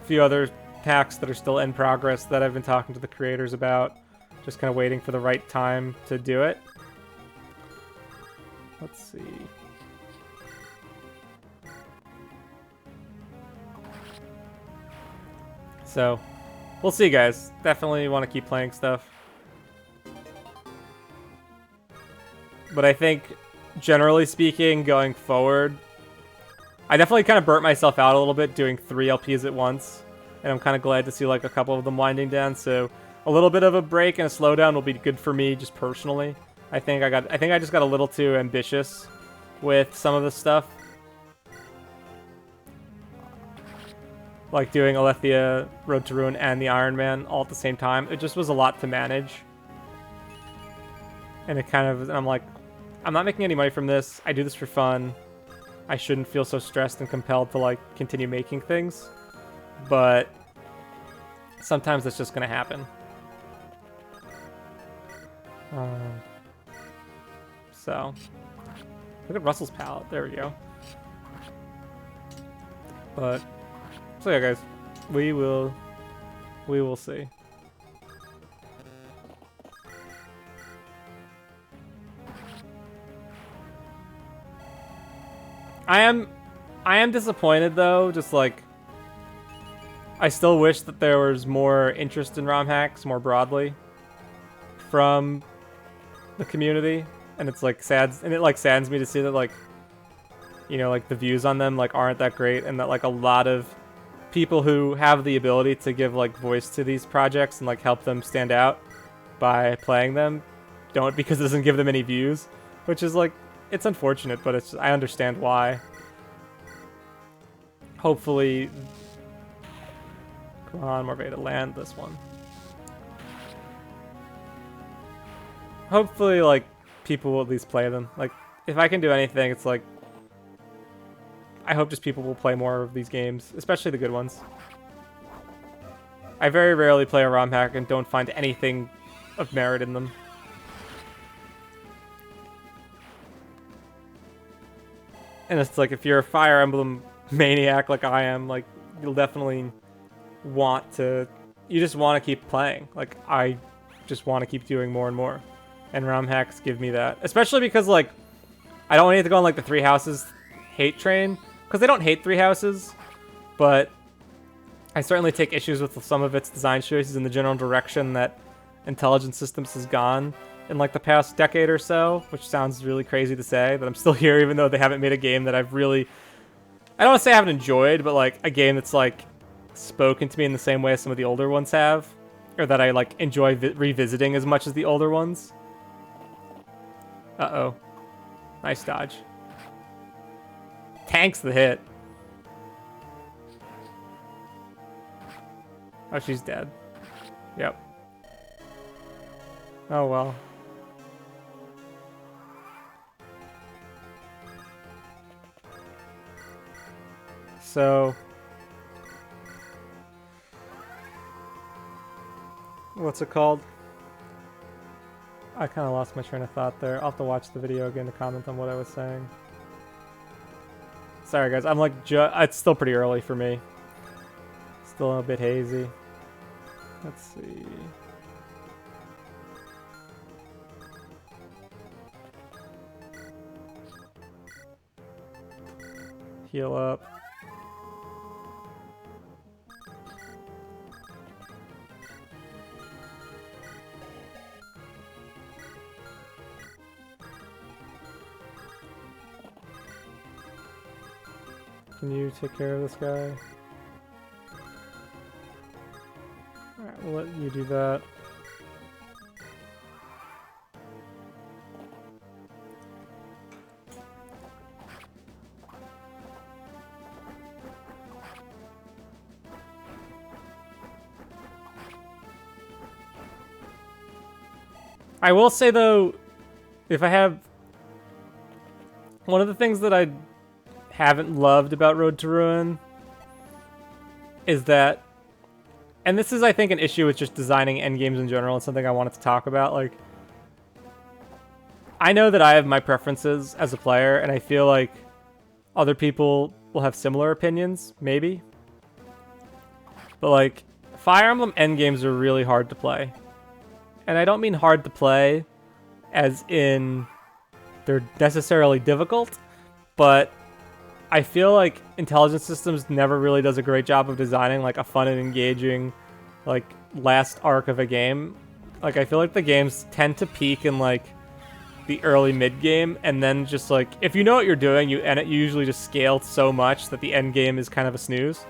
few other packs that are still in progress that I've been talking to the creators about. Just kind of waiting for the right time to do it. Let's see. So we'll see, guys. Definitely want to keep playing stuff. But I think, generally speaking, going forward, I definitely kind of burnt myself out a little bit doing 3 LPs at once. And I'm kind of glad to see, like, a couple of them winding down. So a little bit of a break and a slowdown will be good for me just personally. I think I just got a little too ambitious with some of the stuff. Like doing Alethea, Road to Ruin, and the Iron Man all at the same time. It just was a lot to manage. And it kind of, and I'm like, I'm not making any money from this. I do this for fun. I shouldn't feel so stressed and compelled to, like, continue making things. But sometimes that's just going to happen. So, look at Russell's palette. There we go. But, so yeah, guys, we will see. I am disappointed though. Just like, I still wish that there was more interest in ROM hacks more broadly from the community, and it's like sad, and it like saddens me to see that, like, you know, like the views on them like aren't that great, and that like a lot of people who have the ability to give like voice to these projects and like help them stand out by playing them don't, because it doesn't give them any views, which is like, it's unfortunate, but it's, I understand why. Hopefully, come on, Morveda, land this one. Hopefully, like, people will at least play them. Like, if I can do anything, it's like, I hope just people will play more of these games, especially the good ones. I very rarely play a ROM hack and don't find anything of merit in them. And it's like, if you're a Fire Emblem maniac like I am, like, you'll definitely want to, you just want to keep playing. Like, I just want to keep doing more and more. And ROM hacks give me that. Especially because, like, I don't need to go on, like, the Three Houses hate train. Because they don't hate Three Houses, but I certainly take issues with some of its design choices and the general direction that Intelligent Systems has gone in, like, the past decade or so, which sounds really crazy to say, that I'm still here even though they haven't made a game that I've really, I don't want to say I haven't enjoyed, but, like, a game that's, like, spoken to me in the same way as some of the older ones have, or that I, like, enjoy revisiting as much as the older ones. Uh-oh. Nice dodge. Tanks the hit. Oh, she's dead. Yep. Oh, well. So, what's it called? I kind of lost my train of thought there. I'll have to watch the video again to comment on what I was saying. Sorry guys, I'm like, it's still pretty early for me. Still a bit hazy. Let's see. Heal up. Can you take care of this guy? Alright, we'll let you do that. I will say though, if I have... One of the things that I haven't loved about Road to Ruin is that, and this is I think an issue with just designing endgames in general, and something I wanted to talk about, like, I know that I have my preferences as a player, and I feel like other people will have similar opinions, maybe. But like, Fire Emblem endgames are really hard to play. And I don't mean hard to play as in they're necessarily difficult, but I feel like Intelligent Systems never really does a great job of designing like a fun and engaging like last arc of a game. Like I feel like the games tend to peak in like the early mid game, and then just like if you know what you're doing, you usually just scale so much that the end game is kind of a snooze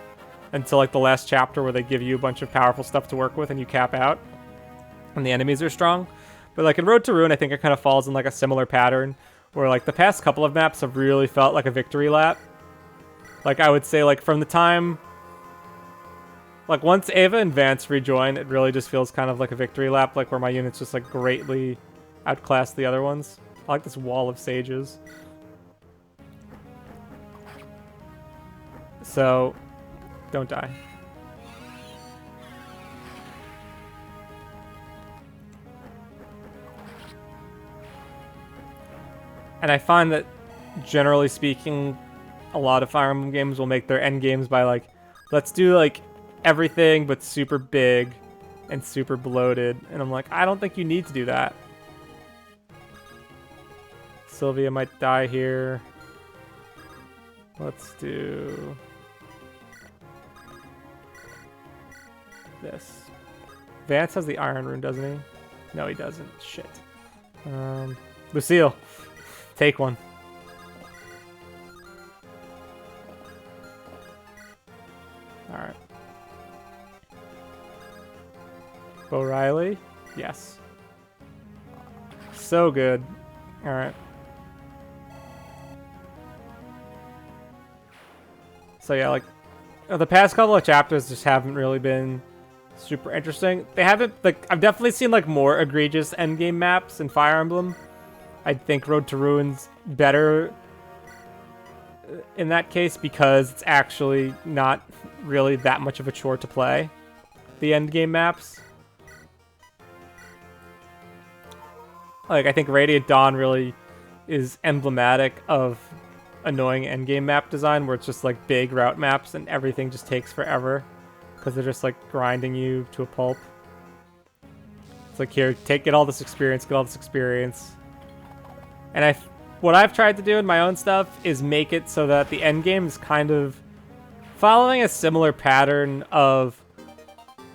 until like the last chapter where they give you a bunch of powerful stuff to work with and you cap out and the enemies are strong. But like in Road to Ruin, I think it kind of falls in like a similar pattern where like the past couple of maps have really felt like a victory lap. Like, I would say, like, from the time... Like, once Ava and Vance rejoin, it really just feels kind of like a victory lap, like, where my units just, like, greatly outclass the other ones. I like this wall of sages. So, don't die. And I find that, generally speaking, a lot of Fire Emblem games will make their end games by like, let's do like everything but super big and super bloated. And I'm like, I don't think you need to do that. Sylvia might die here. Let's do this. Vance has the Iron Rune, doesn't he? No, he doesn't. Shit. Lucille, take one. Alright. Bo Riley? Yes. So good. Alright. So yeah, like, the past couple of chapters just haven't really been super interesting. They haven't, like, I've definitely seen, like, more egregious endgame maps in Fire Emblem. I think Road to Ruin's better in that case because it's actually not really that much of a chore to play the endgame maps. Like, I think Radiant Dawn really is emblematic of annoying endgame map design where it's just like big route maps and everything just takes forever because they're just like grinding you to a pulp. It's like, here, get all this experience, get all this experience. And what I've tried to do in my own stuff is make it so that the end game is kind of following a similar pattern of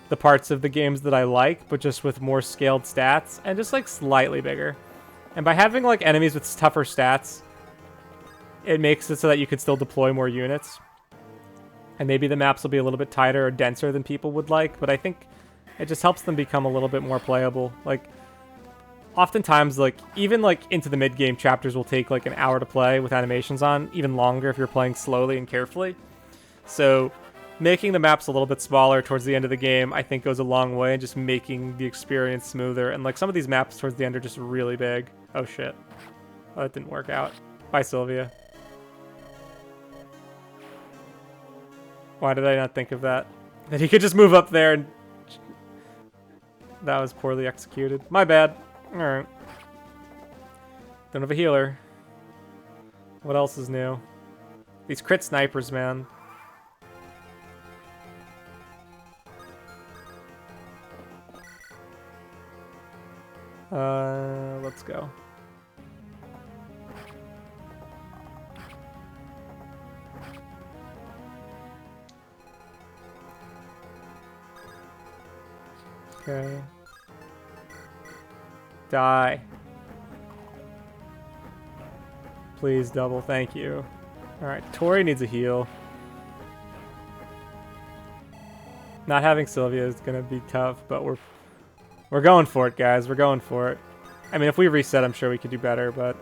the parts of the games that I like, but just with more scaled stats and just like slightly bigger. And by having like enemies with tougher stats, it makes it so that you can still deploy more units. And maybe the maps will be a little bit tighter or denser than people would like, but I think it just helps them become a little bit more playable. Like, oftentimes, like, even, like, into the mid-game chapters will take, like, an hour to play with animations on, even longer if you're playing slowly and carefully. So, making the maps a little bit smaller towards the end of the game, I think goes a long way in just making the experience smoother. And, like, some of these maps towards the end are just really big. Oh, shit. Oh, that didn't work out. Bye, Sylvia. Why did I not think of that? That he could just move up there and... That was poorly executed. My bad. Alright. Don't have a healer. What else is new? These crit snipers, man. Let's go. Okay. Die. Please double, thank you. Alright, Tori needs a heal. Not having Sylvia is gonna be tough, but we're going for it, guys. We're going for it. I mean, if we reset, I'm sure we could do better, but...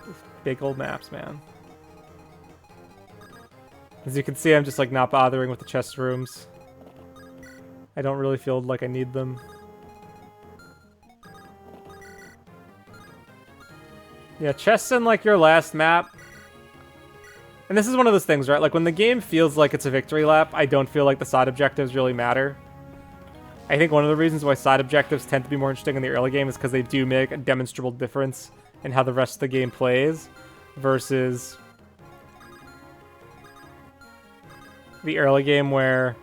These big old maps, man. As you can see, I'm just, like, not bothering with the chest rooms. I don't really feel like I need them. Yeah, chests in, like, your last map. And this is one of those things, right? Like, when the game feels like it's a victory lap, I don't feel like the side objectives really matter. I think one of the reasons why side objectives tend to be more interesting in the early game is because they do make a demonstrable difference in how the rest of the game plays versus the early game where...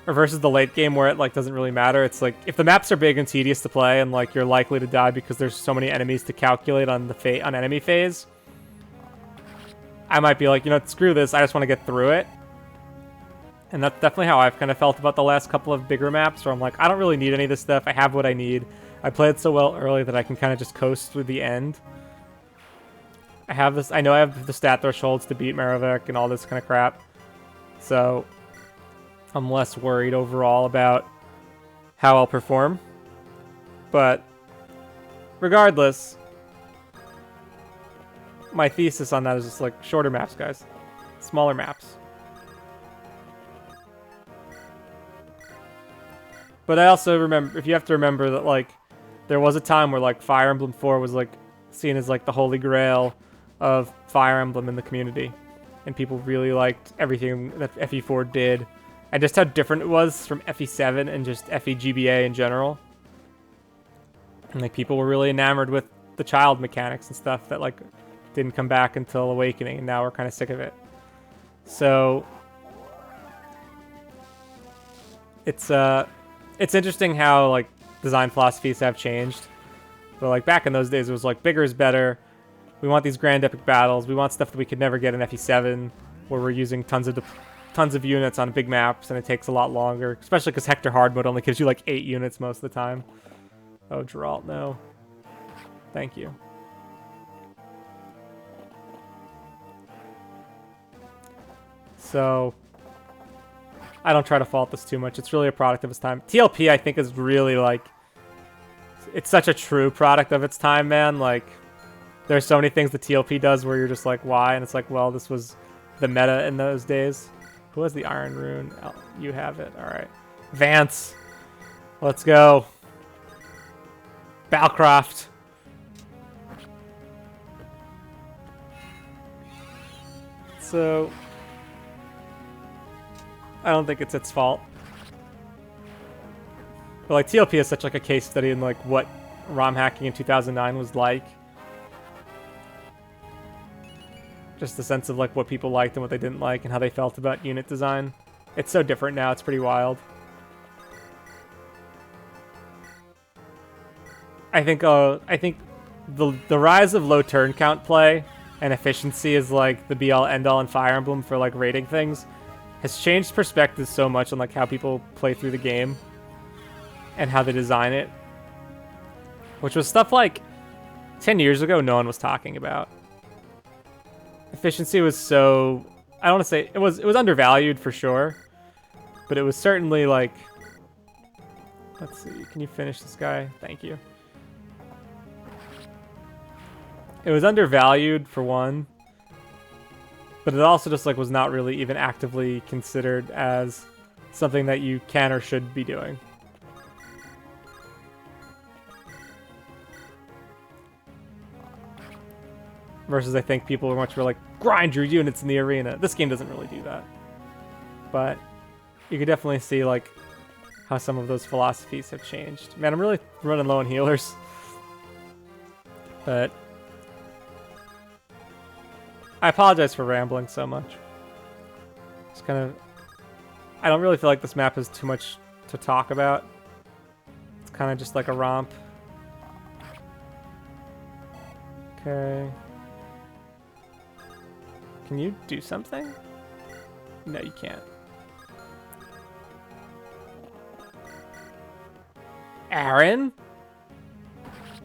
Or versus the late game where it, like, doesn't really matter. It's like, if the maps are big and tedious to play and, like, you're likely to die because there's so many enemies to calculate on the on enemy phase, I might be like, you know, screw this, I just want to get through it. And that's definitely how I've kind of felt about the last couple of bigger maps, where I'm like, I don't really need any of this stuff, I have what I need. I played so well early that I can kind of just coast through the end. I know I have the stat thresholds to beat Maravik and all this kind of crap. So... I'm less worried overall about how I'll perform. But regardless, my thesis on that is just like shorter maps, guys. Smaller maps. But I also remember, if you have to remember that, like, there was a time where, like, Fire Emblem 4 was, like, seen as, like, the holy grail of Fire Emblem in the community. And people really liked everything that FE4 did. And just how different it was from FE7 and just FEGBA in general. And, like, people were really enamored with the child mechanics and stuff that, like, didn't come back until Awakening, and now we're kind of sick of it. So... It's interesting how, like, design philosophies have changed. But, like, back in those days, it was, like, bigger is better. We want these grand epic battles. We want stuff that we could never get in FE7, where we're using tons of units on big maps, and it takes a lot longer. Especially because Hector Hard Mode only gives you, like, 8 units most of the time. Oh, Geralt, no. Thank you. So... I don't try to fault this too much. It's really a product of its time. TLP, I think, is really, like... It's such a true product of its time, man. Like, there's so many things the TLP does where you're just like, why? And it's like, well, this was the meta in those days. Who has the Iron Rune? Oh, you have it. All right. Vance. Let's go. Balcroft. So... I don't think it's its fault. But, like, TLP is such, like, a case study in, like, what ROM hacking in 2009 was like. Just the sense of, like, what people liked and what they didn't like and how they felt about unit design. It's so different now, it's pretty wild. I think the rise of low turn count play and efficiency is, like, the be-all, end-all in Fire Emblem for, like, rating things. Has changed perspectives so much on, like, how people play through the game and how they design it, which was stuff like 10 years ago no one was talking about. Efficiency was so, I don't want to say it was undervalued for sure, but it was certainly, like, let's see, can you finish this guy? Thank you. It was undervalued for one. But it also just, like, was not really even actively considered as something that you can or should be doing. Versus, I think people are much more like, grind your units in the arena. This game doesn't really do that. But you could definitely see, like, how some of those philosophies have changed. Man, I'm really running low on healers. But I apologize for rambling so much. It's kind of... I don't really feel like this map has too much to talk about. It's kind of just like a romp. Okay. Can you do something? No, you can't. Aaron?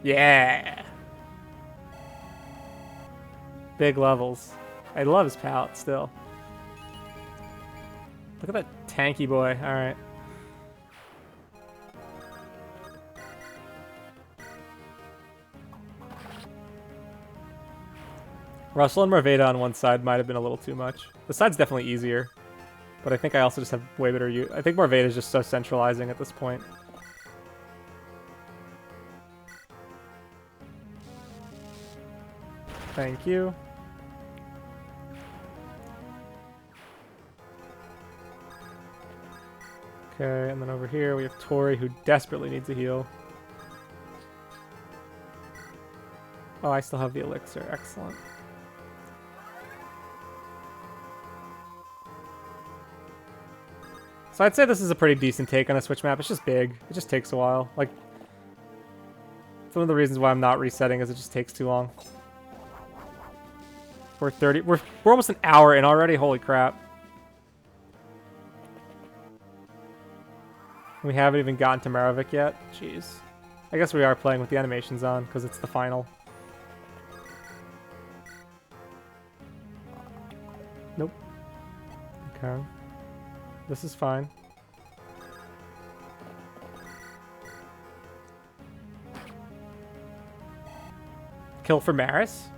Yeah. Big levels. I love his palette still. Look at that tanky boy. Alright. Russell and Marveda on one side might have been a little too much. The side's definitely easier. But I think I also just have way better use. I think Marveda is just so centralizing at this point. Thank you. Okay, and then over here we have Tori, who desperately needs a heal. Oh, I still have the elixir. Excellent. So I'd say this is a pretty decent take on a Switch map. It's just big. It just takes a while. Like, it's one of the reasons why I'm not resetting is it just takes too long. We're almost an hour in already. Holy crap. We haven't even gotten to Maravik yet. Jeez. I guess we are playing with the animations on because it's the final. Nope. Okay. This is fine. Kill for Maris?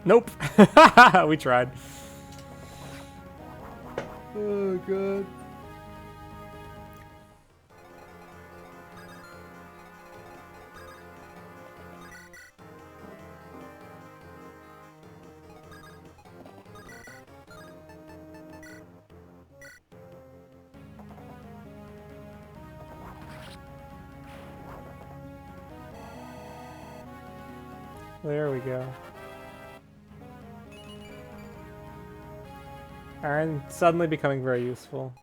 Nope. We tried. Oh, God. There we go. Aaron suddenly becoming very useful.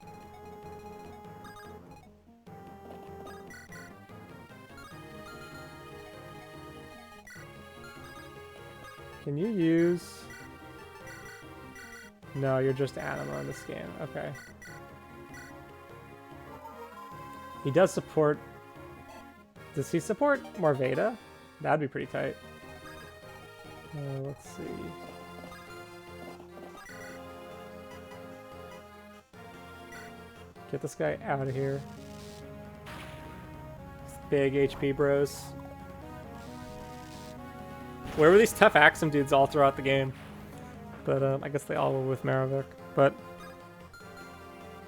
Can you use... No, you're just Anima in this game. Okay. He does support... Does he support Marveda? That'd be pretty tight. Let's see. Get this guy out of here. Big HP bros. Where were these tough Axum dudes all throughout the game? But I guess they all were with Maravik. But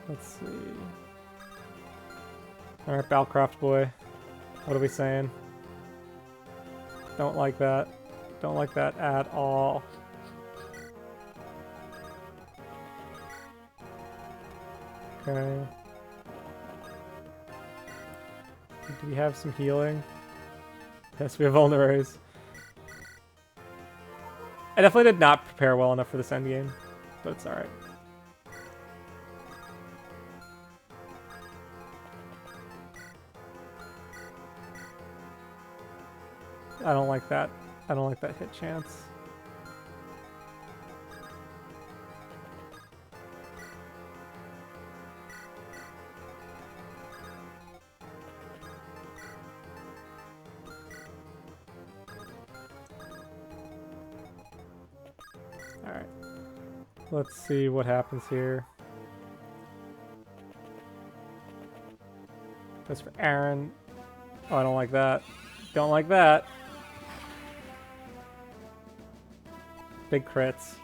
let's see. Alright, Balcroft boy. What are we saying? Don't like that. Don't like that at all. Okay. Do we have some healing? Yes, we have vulneraries. I definitely did not prepare well enough for this endgame, but it's alright. I don't like that. I don't like that hit chance. Alright. Let's see what happens here. Goes for Aaron. Oh, I don't like that. Don't like that. Big crits.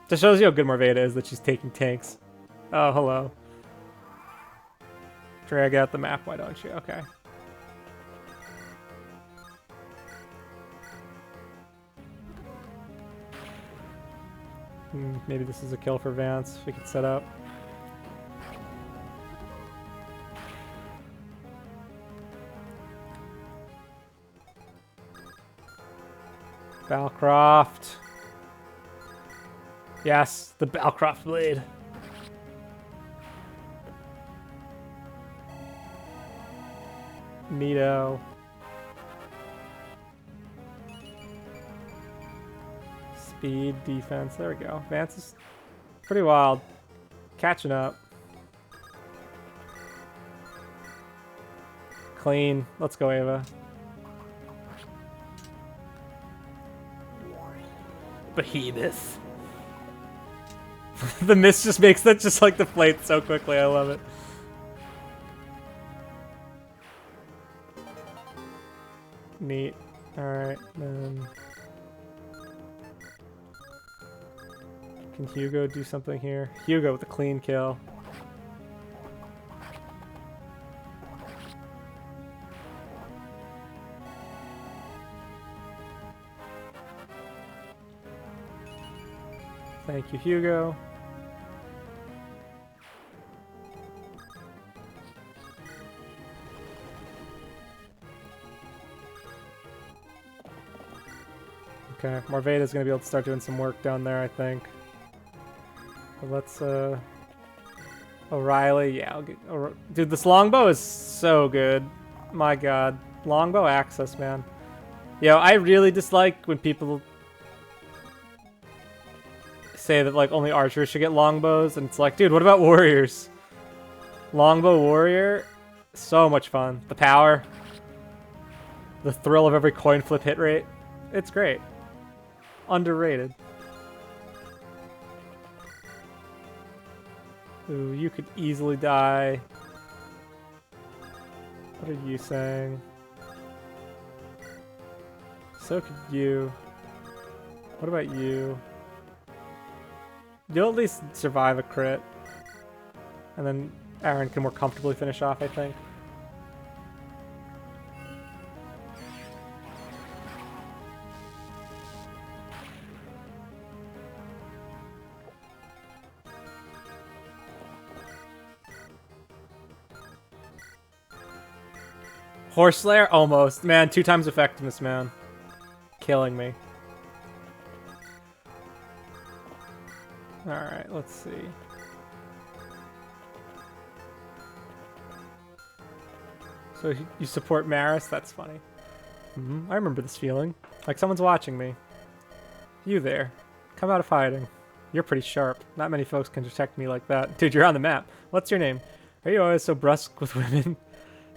Just shows you how good Marveda is that she's taking tanks. Oh, hello. Drag out the map, why don't you? Okay. Maybe this is a kill for Vance. We could set up. Balcroft. Yes, the Balcroft blade. Neato. Speed, defense. There we go. Vance is pretty wild. Catching up. Clean. Let's go, Ava. Behemoth. The mist just makes that just like deflate so quickly. I love it. Neat. Alright, then... Can Hugo do something here? Hugo with a clean kill. Thank you, Hugo. Okay, Marveda's gonna be able to start doing some work down there, I think. But let's, O'Reilly, yeah, I'll get... Dude, this longbow is so good. My god. Longbow access, man. Yo, I really dislike when people say that, like, only archers should get longbows, and it's like, dude, what about warriors? Longbow warrior? So much fun. The power. The thrill of every coin flip hit rate. It's great. Underrated. Ooh, you could easily die. What are you saying? So could you. What about you? You'll at least survive a crit. And then Aaron can more comfortably finish off, I think. Horse Slayer? Almost. Man, 2 times effectiveness, man. Killing me. Alright, let's see. So you support Maris? That's funny. I remember this feeling. Like someone's watching me. You there. Come out of hiding. You're pretty sharp. Not many folks can detect me like that. Dude, you're on the map. What's your name? Are you always so brusque with women?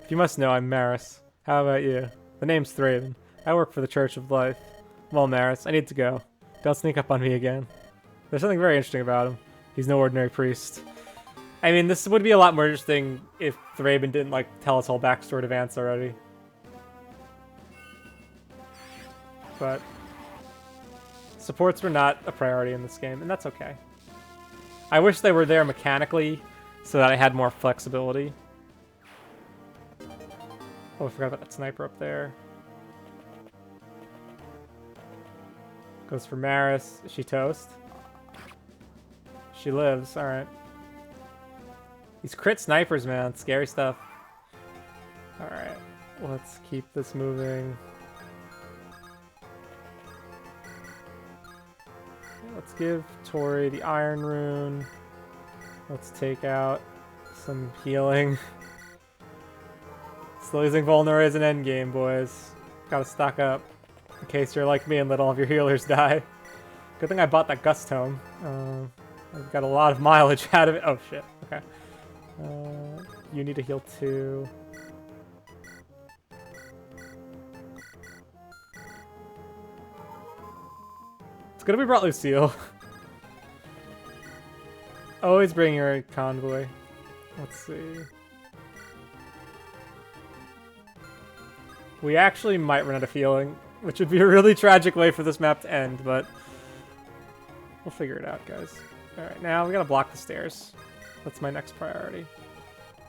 You must know I'm Maris. How about you? The name's Thraven. I work for the Church of Life. Well, Maris, I need to go. Don't sneak up on me again. There's something very interesting about him. He's no ordinary priest. I mean, this would be a lot more interesting if Thraven didn't, like, tell his whole backstory to Vance already. But supports were not a priority in this game, and that's okay. I wish they were there mechanically so that I had more flexibility. Oh, I forgot about that sniper up there. Goes for Maris. Is she toast? She lives. Alright. These crit snipers, man. Scary stuff. Alright. Let's keep this moving. Let's give Tori the Iron Rune. Let's take out some healing. Still using Vulner as an endgame, boys. Gotta stock up. In case you're like me and let all of your healers die. Good thing I bought that Gust Tome. I've got a lot of mileage out of it. Oh shit, okay. You need to heal too. It's good we brought Lucille. Always bring your convoy. Let's see. We actually might run out of healing, which would be a really tragic way for this map to end, but we'll figure it out, guys. Alright, now we gotta block the stairs. That's my next priority.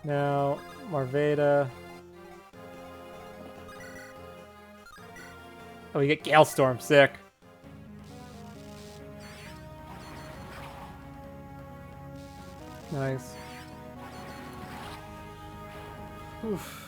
Now, Marveda. Oh, we get Galestorm. Sick. Nice. Oof.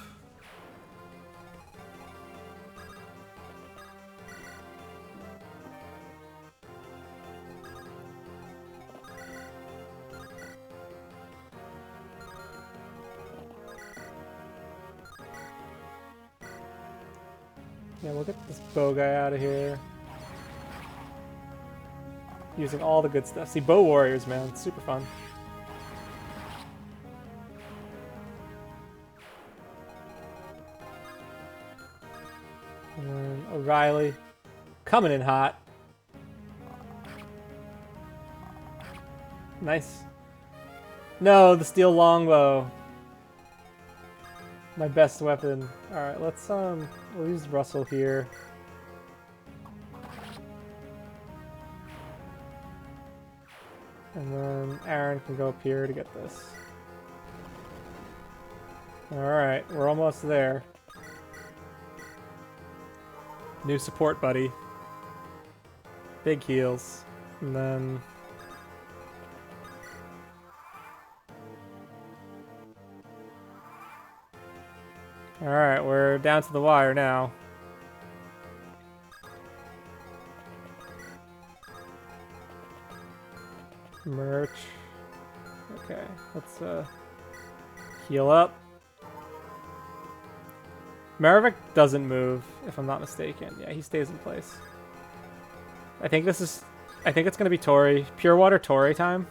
Yeah, we'll get this bow guy out of here. Using all the good stuff. See, bow warriors, man. It's super fun. And then O'Reilly. Coming in hot. Nice. No, the steel longbow. My best weapon. Alright, let's we'll use Russell here. And then Aaron can go up here to get this. Alright, we're almost there. New support buddy. Big heals. And then... Alright, we're down to the wire now. Merch. Okay, let's heal up. Maravik doesn't move, if I'm not mistaken. Yeah, he stays in place. I think it's gonna be Tori. Pure water Tori time.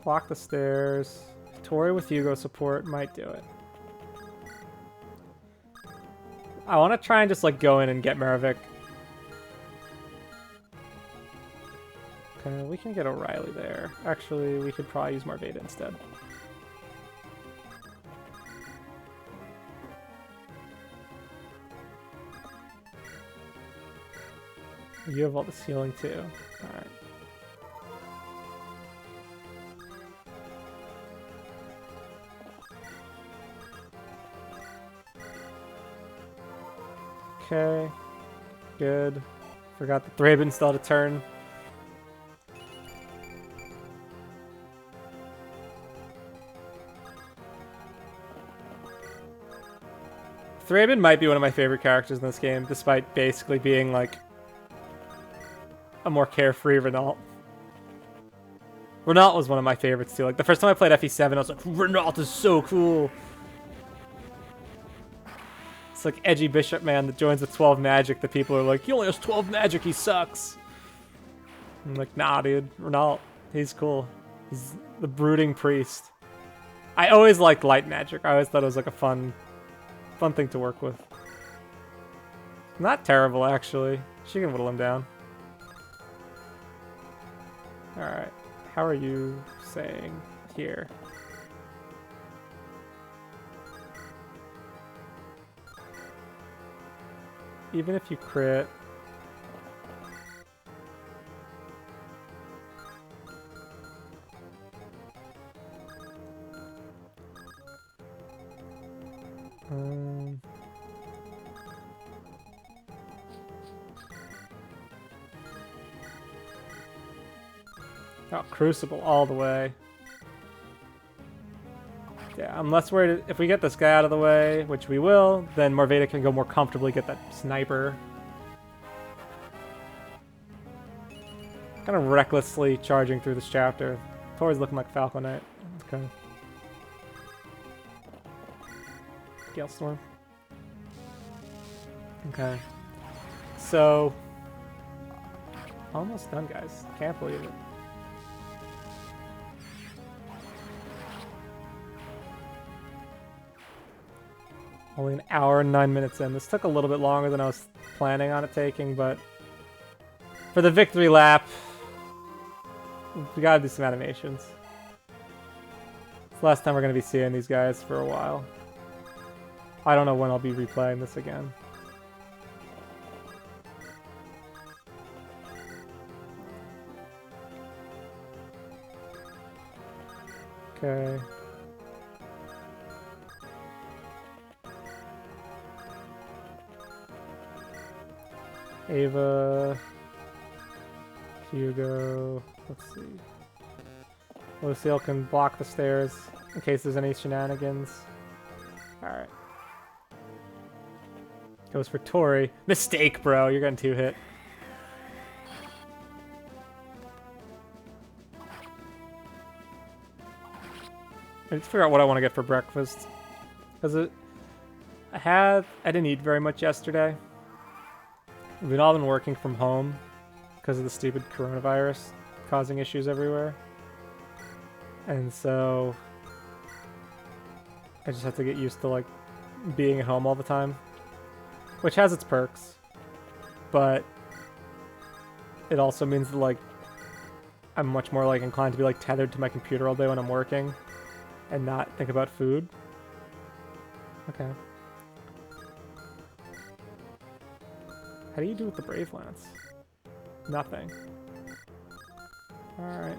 Block the stairs. Tori with Hugo support might do it. I want to try and just like go in and get Maravik. Okay, we can get O'Reilly there. Actually, we could probably use Marveda instead. You have all this healing too. Alright. Okay. Good. Forgot that Thraben still had a turn. Thraben might be one of my favorite characters in this game, despite basically being like a more carefree Renault. Renault was one of my favorites too. Like the first time I played FE7, I was like, Renault is so cool. It's like edgy bishop man that joins with 12 magic that people are like, he only has 12 magic, he sucks. I'm like, nah, dude, Renault, he's cool. He's the brooding priest. I always liked light magic. I always thought it was like a fun thing to work with. Not terrible, actually. She can whittle him down. Alright, how are you saying here? Even if you crit... Oh, Crucible all the way. Yeah, I'm less worried if we get this guy out of the way, which we will, then Marveda can go more comfortably get that sniper. Kind of recklessly charging through this chapter. Tori's looking like Falcon Knight. Okay. Galestorm. Okay. So... almost done, guys. Can't believe it. Only an hour and 9 minutes in. This took a little bit longer than I was planning on it taking, but for the victory lap, we gotta do some animations. It's the last time we're gonna be seeing these guys for a while. I don't know when I'll be replaying this again. Okay. Ava, Hugo, let's see. Lucille can block the stairs in case there's any shenanigans. Alright. Goes for Tori. Mistake, bro. You're getting 2 hit. I need to figure out what I want to get for breakfast. Because I didn't eat very much yesterday. We've all been working from home because of the stupid coronavirus causing issues everywhere. And so I just have to get used to like being at home all the time, which has its perks, but it also means that like I'm much more like inclined to be like tethered to my computer all day when I'm working and not think about food. Okay. How do you do with the Brave Lance? Nothing. Alright.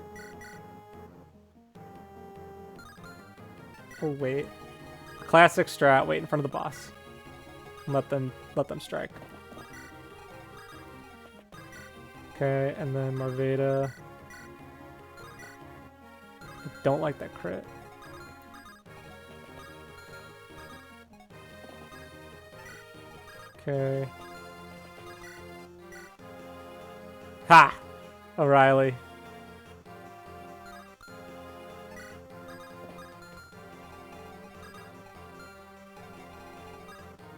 We'll wait. Classic strat, wait in front of the boss. And let them strike. Okay, and then Marveda. I don't like that crit. Okay. Ha! O'Reilly.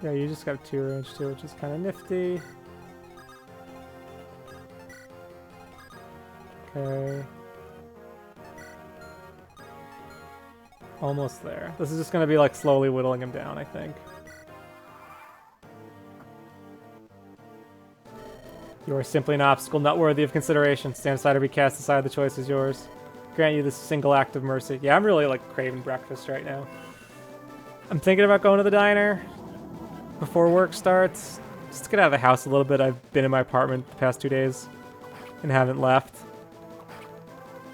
Yeah, you just got 2 range too, which is kind of nifty. Okay. Almost there. This is just going to be like slowly whittling him down, I think. You are simply an obstacle not worthy of consideration. Stand aside or be cast aside. The choice is yours. Grant you this single act of mercy. Yeah, I'm really like craving breakfast right now. I'm thinking about going to the diner before work starts. Just to get out of the house a little bit. I've been in my apartment the past 2 days and haven't left.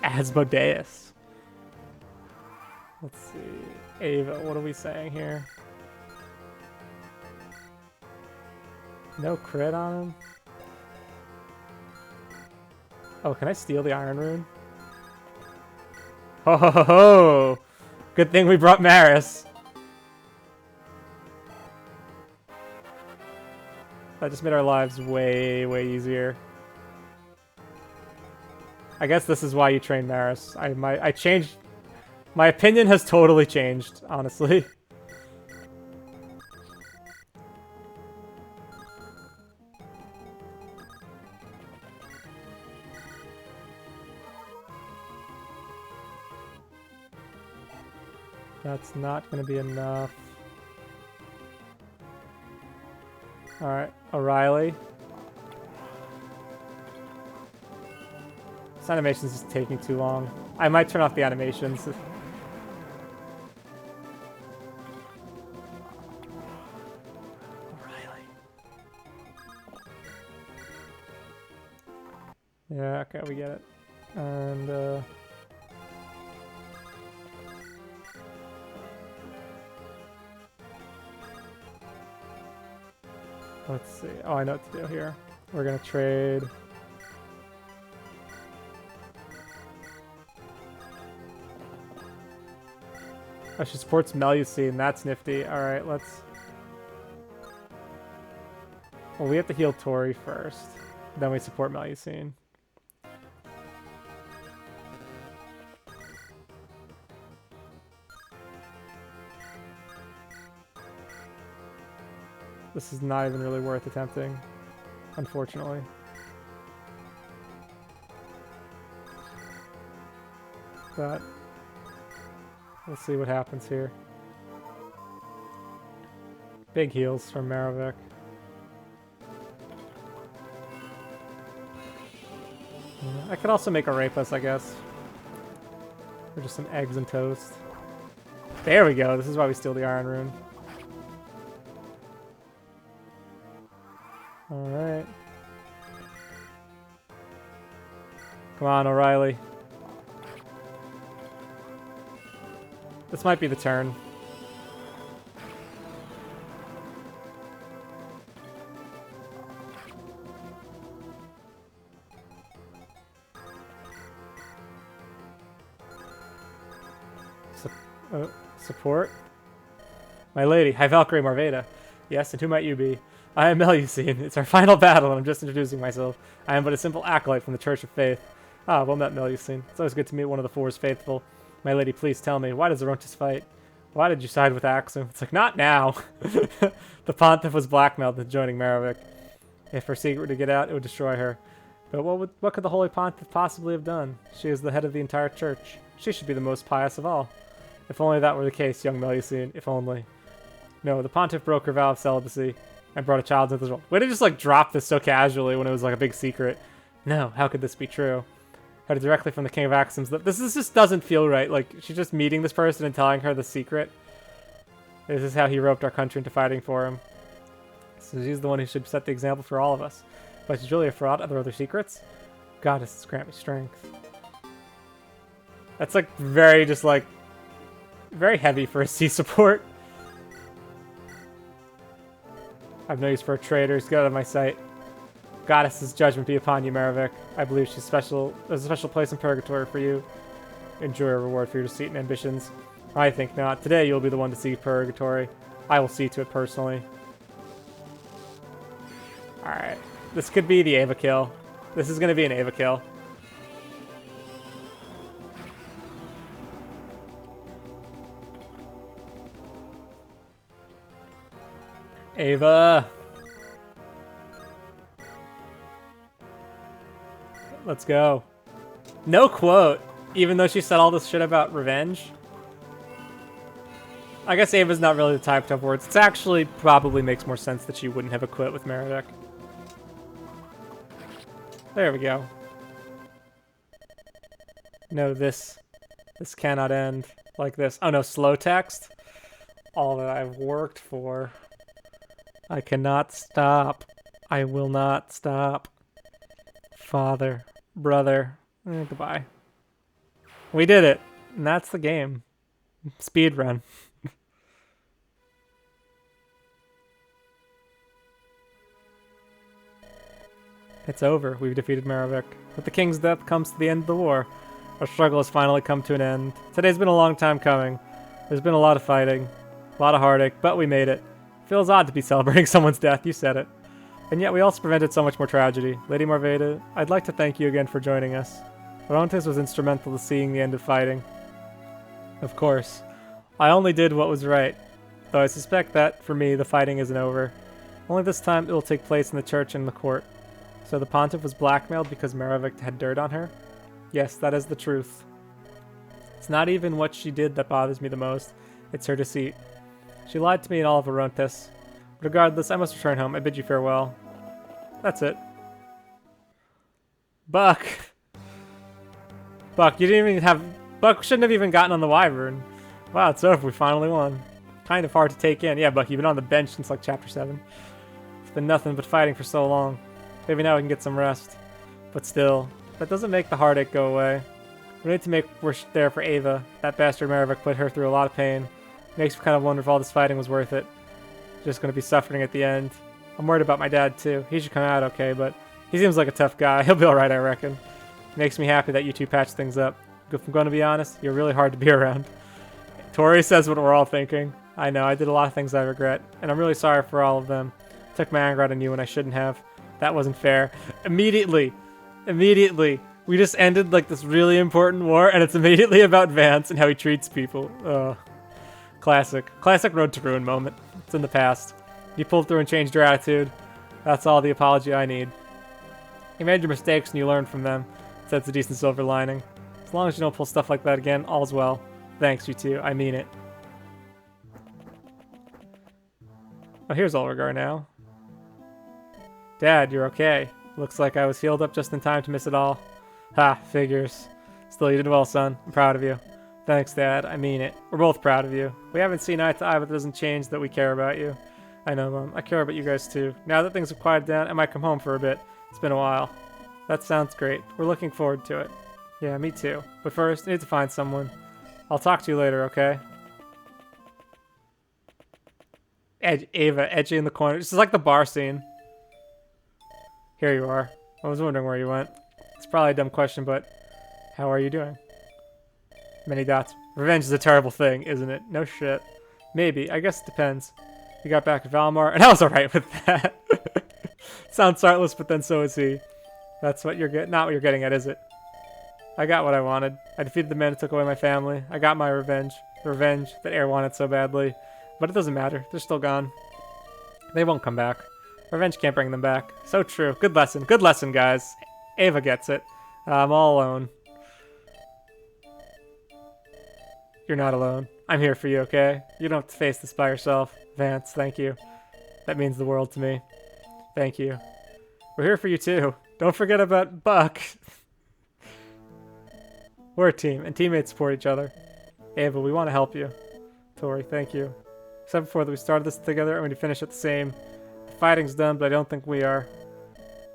Asmodeus. Let's see. Ava, what are we saying here? No crit on him? Oh, can I steal the Iron Rune? Ho ho ho ho! Good thing we brought Maris. That just made our lives way, way easier. I guess this is why you train Maris. I changed... My opinion has totally changed, honestly. That's not going to be enough. Alright, O'Reilly. This animation's just taking too long. I might turn off the animations. O'Reilly. Yeah, okay, we get it. And, let's see. Oh, I know what to do here. We're gonna trade. Oh, she supports Melusine. That's nifty. Alright, let's... Well, we have to heal Tori first. Then we support Melusine. This is not even really worth attempting, unfortunately. But we'll see what happens here. Big heals from Maravik. Yeah, I could also make a Rapus, I guess. Or just some eggs and toast. There we go. This is why we steal the Iron Rune. Alright. Come on, O'Reilly. This might be the turn. Support? My lady, High Valkyrie Marveda. Yes, and who might you be? I am Melusine. It's our final battle, and I'm just introducing myself. I am but a simple acolyte from the Church of Faith. Ah, well met, Melusine. It's always good to meet one of the Four's faithful. My lady, please tell me, why does Orontes fight? Why did you side with Axum? It's like, not now. The Pontiff was blackmailed into joining Maravik. If her secret were to get out, it would destroy her. But what could the Holy Pontiff possibly have done? She is the head of the entire church. She should be the most pious of all. If only that were the case, young Melusine. If only. No, the Pontiff broke her vow of celibacy and brought a child into this world. Way to just like drop this so casually when it was like a big secret. No, how could this be true? Heard it directly from the King of Axum's lips. This just doesn't feel right. Like, she's just meeting this person and telling her the secret. This is how he roped our country into fighting for him. So she's the one who should set the example for all of us. But she's really a fraud. Are there other secrets? Goddess, grant me strength. That's like very just like very heavy for a C support. I've no use for a traitor. Get out of my sight. Goddess's judgment be upon you, Maravik. I believe she's special. There's a special place in purgatory for you. Enjoy a reward for your deceit and ambitions. I think not. Today you'll be the one to see purgatory. I will see to it personally. Alright. This could be the Ava kill. This is going to be an Ava kill. Ava! Let's go. No quote, even though she said all this shit about revenge. I guess Ava's not really the type to have words. It actually probably makes more sense that she wouldn't have a quit with Maravik. There we go. No, this cannot end like this. Oh no, slow text? All that I've worked for. I cannot stop. I will not stop. Father. Brother. Goodbye. We did it. And that's the game. Speed run. It's over. We've defeated Maravik. With the king's death comes to the end of the war. Our struggle has finally come to an end. Today's been a long time coming. There's been a lot of fighting. A lot of heartache, but we made it. Feels odd to be celebrating someone's death, you said it. And yet we also prevented so much more tragedy. Lady Marveda, I'd like to thank you again for joining us. Orontes was instrumental to seeing the end of fighting. Of course. I only did what was right. Though I suspect that, for me, the fighting isn't over. Only this time it will take place in the church and the court. So the Pontiff was blackmailed because Maravik had dirt on her? Yes, that is the truth. It's not even what she did that bothers me the most. It's her deceit. She lied to me and all of Orontes. Regardless, I must return home. I bid you farewell. That's it. Buck! Buck, you didn't even have... Buck shouldn't have even gotten on the Wyvern. Wow, it's over. We finally won. Kind of hard to take in. Yeah, Buck, you've been on the bench since like chapter 7. It's been nothing but fighting for so long. Maybe now we can get some rest. But still, that doesn't make the heartache go away. We need to make we're there for Ava. That bastard Maravik put her through a lot of pain. Makes me kind of wonder if all this fighting was worth it. Just going to be suffering at the end. I'm worried about my dad too. He should come out okay, but he seems like a tough guy. He'll be alright, I reckon. Makes me happy that you two patched things up. If I'm going to be honest, you're really hard to be around. Tori says what we're all thinking. I know, I did a lot of things I regret, and I'm really sorry for all of them. Took my anger out on you when I shouldn't have. That wasn't fair. Immediately, we just ended like this really important war, and it's immediately about Vance and how he treats people. Classic Road to Ruin moment. It's in the past. You pulled through and changed your attitude. That's all the apology I need. You made your mistakes and you learned from them. So that's a decent silver lining. As long as you don't pull stuff like that again, all's well. Thanks, you two. I mean it. Oh, here's Ulrigar now. Dad, you're okay. Looks like I was healed up just in time to miss it all. Ha, figures. Still, you did well, son. I'm proud of you. Thanks, Dad. I mean it. We're both proud of you. We haven't seen eye to eye, but it doesn't change that we care about you. I know, Mom. I care about you guys, too. Now that things have quieted down, I might come home for a bit. It's been a while. That sounds great. We're looking forward to it. Yeah, me too. But first, I need to find someone. I'll talk to you later, okay? Ava, edgy in the corner. This is like the bar scene. Here you are. I was wondering where you went. It's probably a dumb question, but how are you doing? Many dots. Revenge is a terrible thing, isn't it? No shit. Maybe. I guess it depends. You got back at Valmar, and I was alright with that. Sounds heartless, but then so is he. That's what you're getting. Not what you're getting at, is it? I got what I wanted. I defeated the man who took away my family. I got my revenge. The revenge that Air wanted so badly. But it doesn't matter. They're still gone. They won't come back. Revenge can't bring them back. So true. Good lesson. Good lesson, guys. Ava gets it. I'm all alone. You're not alone. I'm here for you, okay? You don't have to face this by yourself. Vance, thank you. That means the world to me. Thank you. We're here for you, too. Don't forget about Buck. We're a team, and teammates support each other. Ava, we want to help you. Tori, thank you. Said before that we started this together and we finish it the same. The fighting's done, but I don't think we are.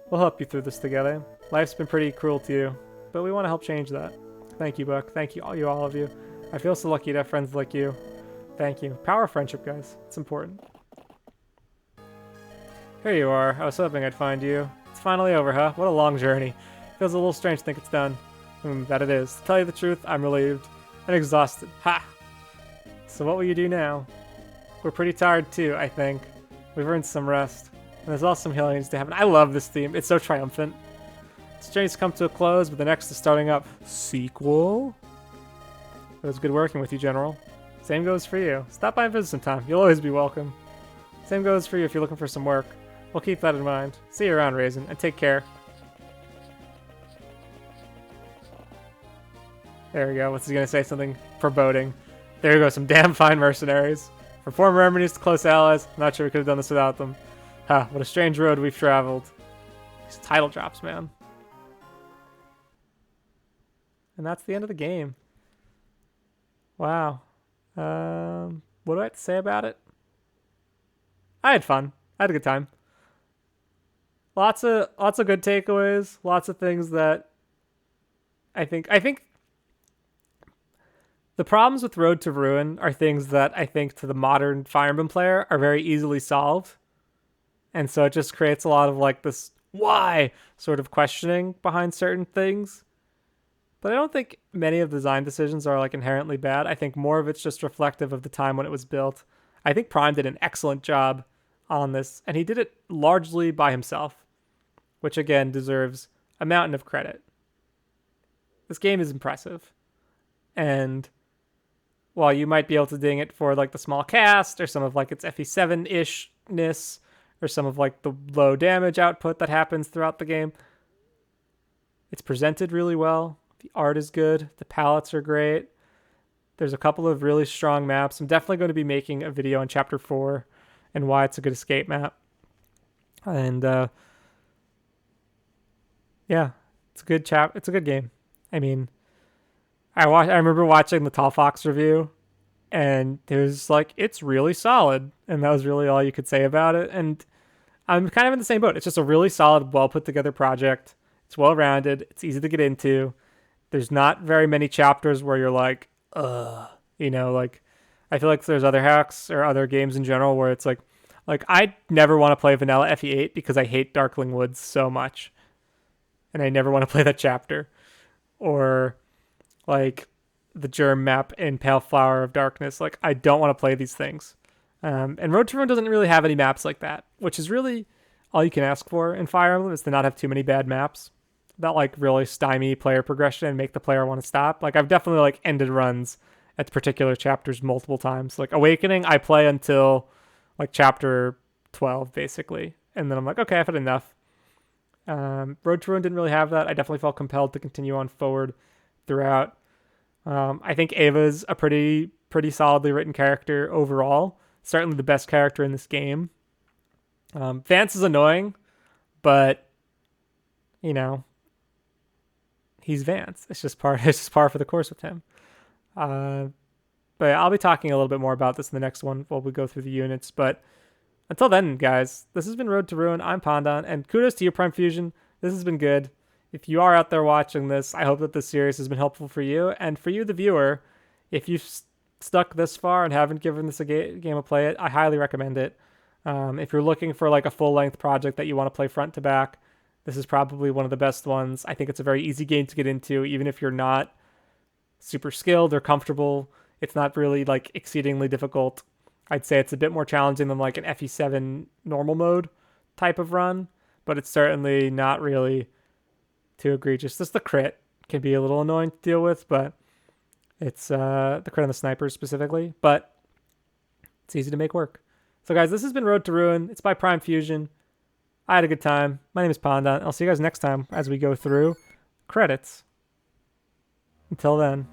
We'll help you through this together. Life's been pretty cruel to you, but we want to help change that. Thank you, Buck. Thank you, all of you. I feel so lucky to have friends like you. Thank you. Power of friendship, guys. It's important. Here you are. I was hoping I'd find you. It's finally over, huh? What a long journey. Feels a little strange to think it's done. That it is. To tell you the truth, I'm relieved. And exhausted. Ha! So what will you do now? We're pretty tired too, I think. We've earned some rest. And there's also some healing needs to happen. I love this theme. It's so triumphant. This journey's come to a close, but the next is starting up. Sequel? It was good working with you, General. Same goes for you. Stop by and visit sometime. You'll always be welcome. Same goes for you if you're looking for some work. We'll keep that in mind. See you around, Raisin, and take care. There we go. What's he gonna say? Something foreboding. There we go. Some damn fine mercenaries. From former enemies to close allies. I'm not sure we could have done this without them. Huh, what a strange road we've traveled. These title drops, man. And that's the end of the game. Wow. What do I have to say about it? I had fun. I had a good time. Lots of good takeaways. Lots of things that I think the problems with Road to Ruin are things that I think to the modern Fire Emblem player are very easily solved. And so it just creates a lot of like this why sort of questioning behind certain things. But I don't think many of the design decisions are like inherently bad. I think more of it's just reflective of the time when it was built. I think Prime did an excellent job on this, and he did it largely by himself, which again deserves a mountain of credit. This game is impressive. And while you might be able to ding it for like the small cast or some of like its FE7-ishness or some of like the low damage output that happens throughout the game, it's presented really well. The art is good. The palettes are great. There's a couple of really strong maps. I'm definitely going to be making a video on Chapter 4 and why it's a good escape map. And yeah, it's a good It's a good game. I mean, I remember watching the Tall Fox review, and it was like, it's really solid, and that was really all you could say about it. And I'm kind of in the same boat. It's just a really solid, well put together project. It's well rounded. It's easy to get into. There's not very many chapters where you're like, like I feel like there's other hacks or other games in general where it's like I never want to play vanilla FE8 because I hate Darkling Woods so much, and I never want to play that chapter, or like the germ map in Pale Flower of Darkness. Like, I don't want to play these things. And Road to Ruin doesn't really have any maps like that, which is really all you can ask for in Fire Emblem, is to not have too many bad maps that like really stymie player progression and make the player want to stop. Like, I've definitely like ended runs at particular chapters multiple times. Like Awakening, I play until like chapter 12 basically, and then I'm like, okay, I've had enough. Road to Ruin didn't really have that. I definitely felt compelled to continue on forward throughout. I think Ava's a pretty solidly written character overall. Certainly the best character in this game. Vance is annoying, but he's Vance. It's just par for the course with him. But I'll be talking a little bit more about this in the next one while we go through the units. But until then, guys, this has been Road to Ruin. I'm Pandan, and kudos to you, Primefusion. This has been good. If you are out there watching this, I hope that this series has been helpful for you. And for you, the viewer, if you've stuck this far and haven't given this a game a play, I highly recommend it. If you're looking for like a full-length project that you want to play front to back, this is probably one of the best ones. I think it's a very easy game to get into, even if you're not super skilled or comfortable. It's not really like exceedingly difficult. I'd say it's a bit more challenging than like an FE7 normal mode type of run, but it's certainly not really too egregious. Just the crit can be a little annoying to deal with, but it's the crit on the snipers specifically, but it's easy to make work. So guys, this has been Road to Ruin. It's by Primefusion. I had a good time. My name is Pondon. I'll see you guys next time as we go through credits. Until then.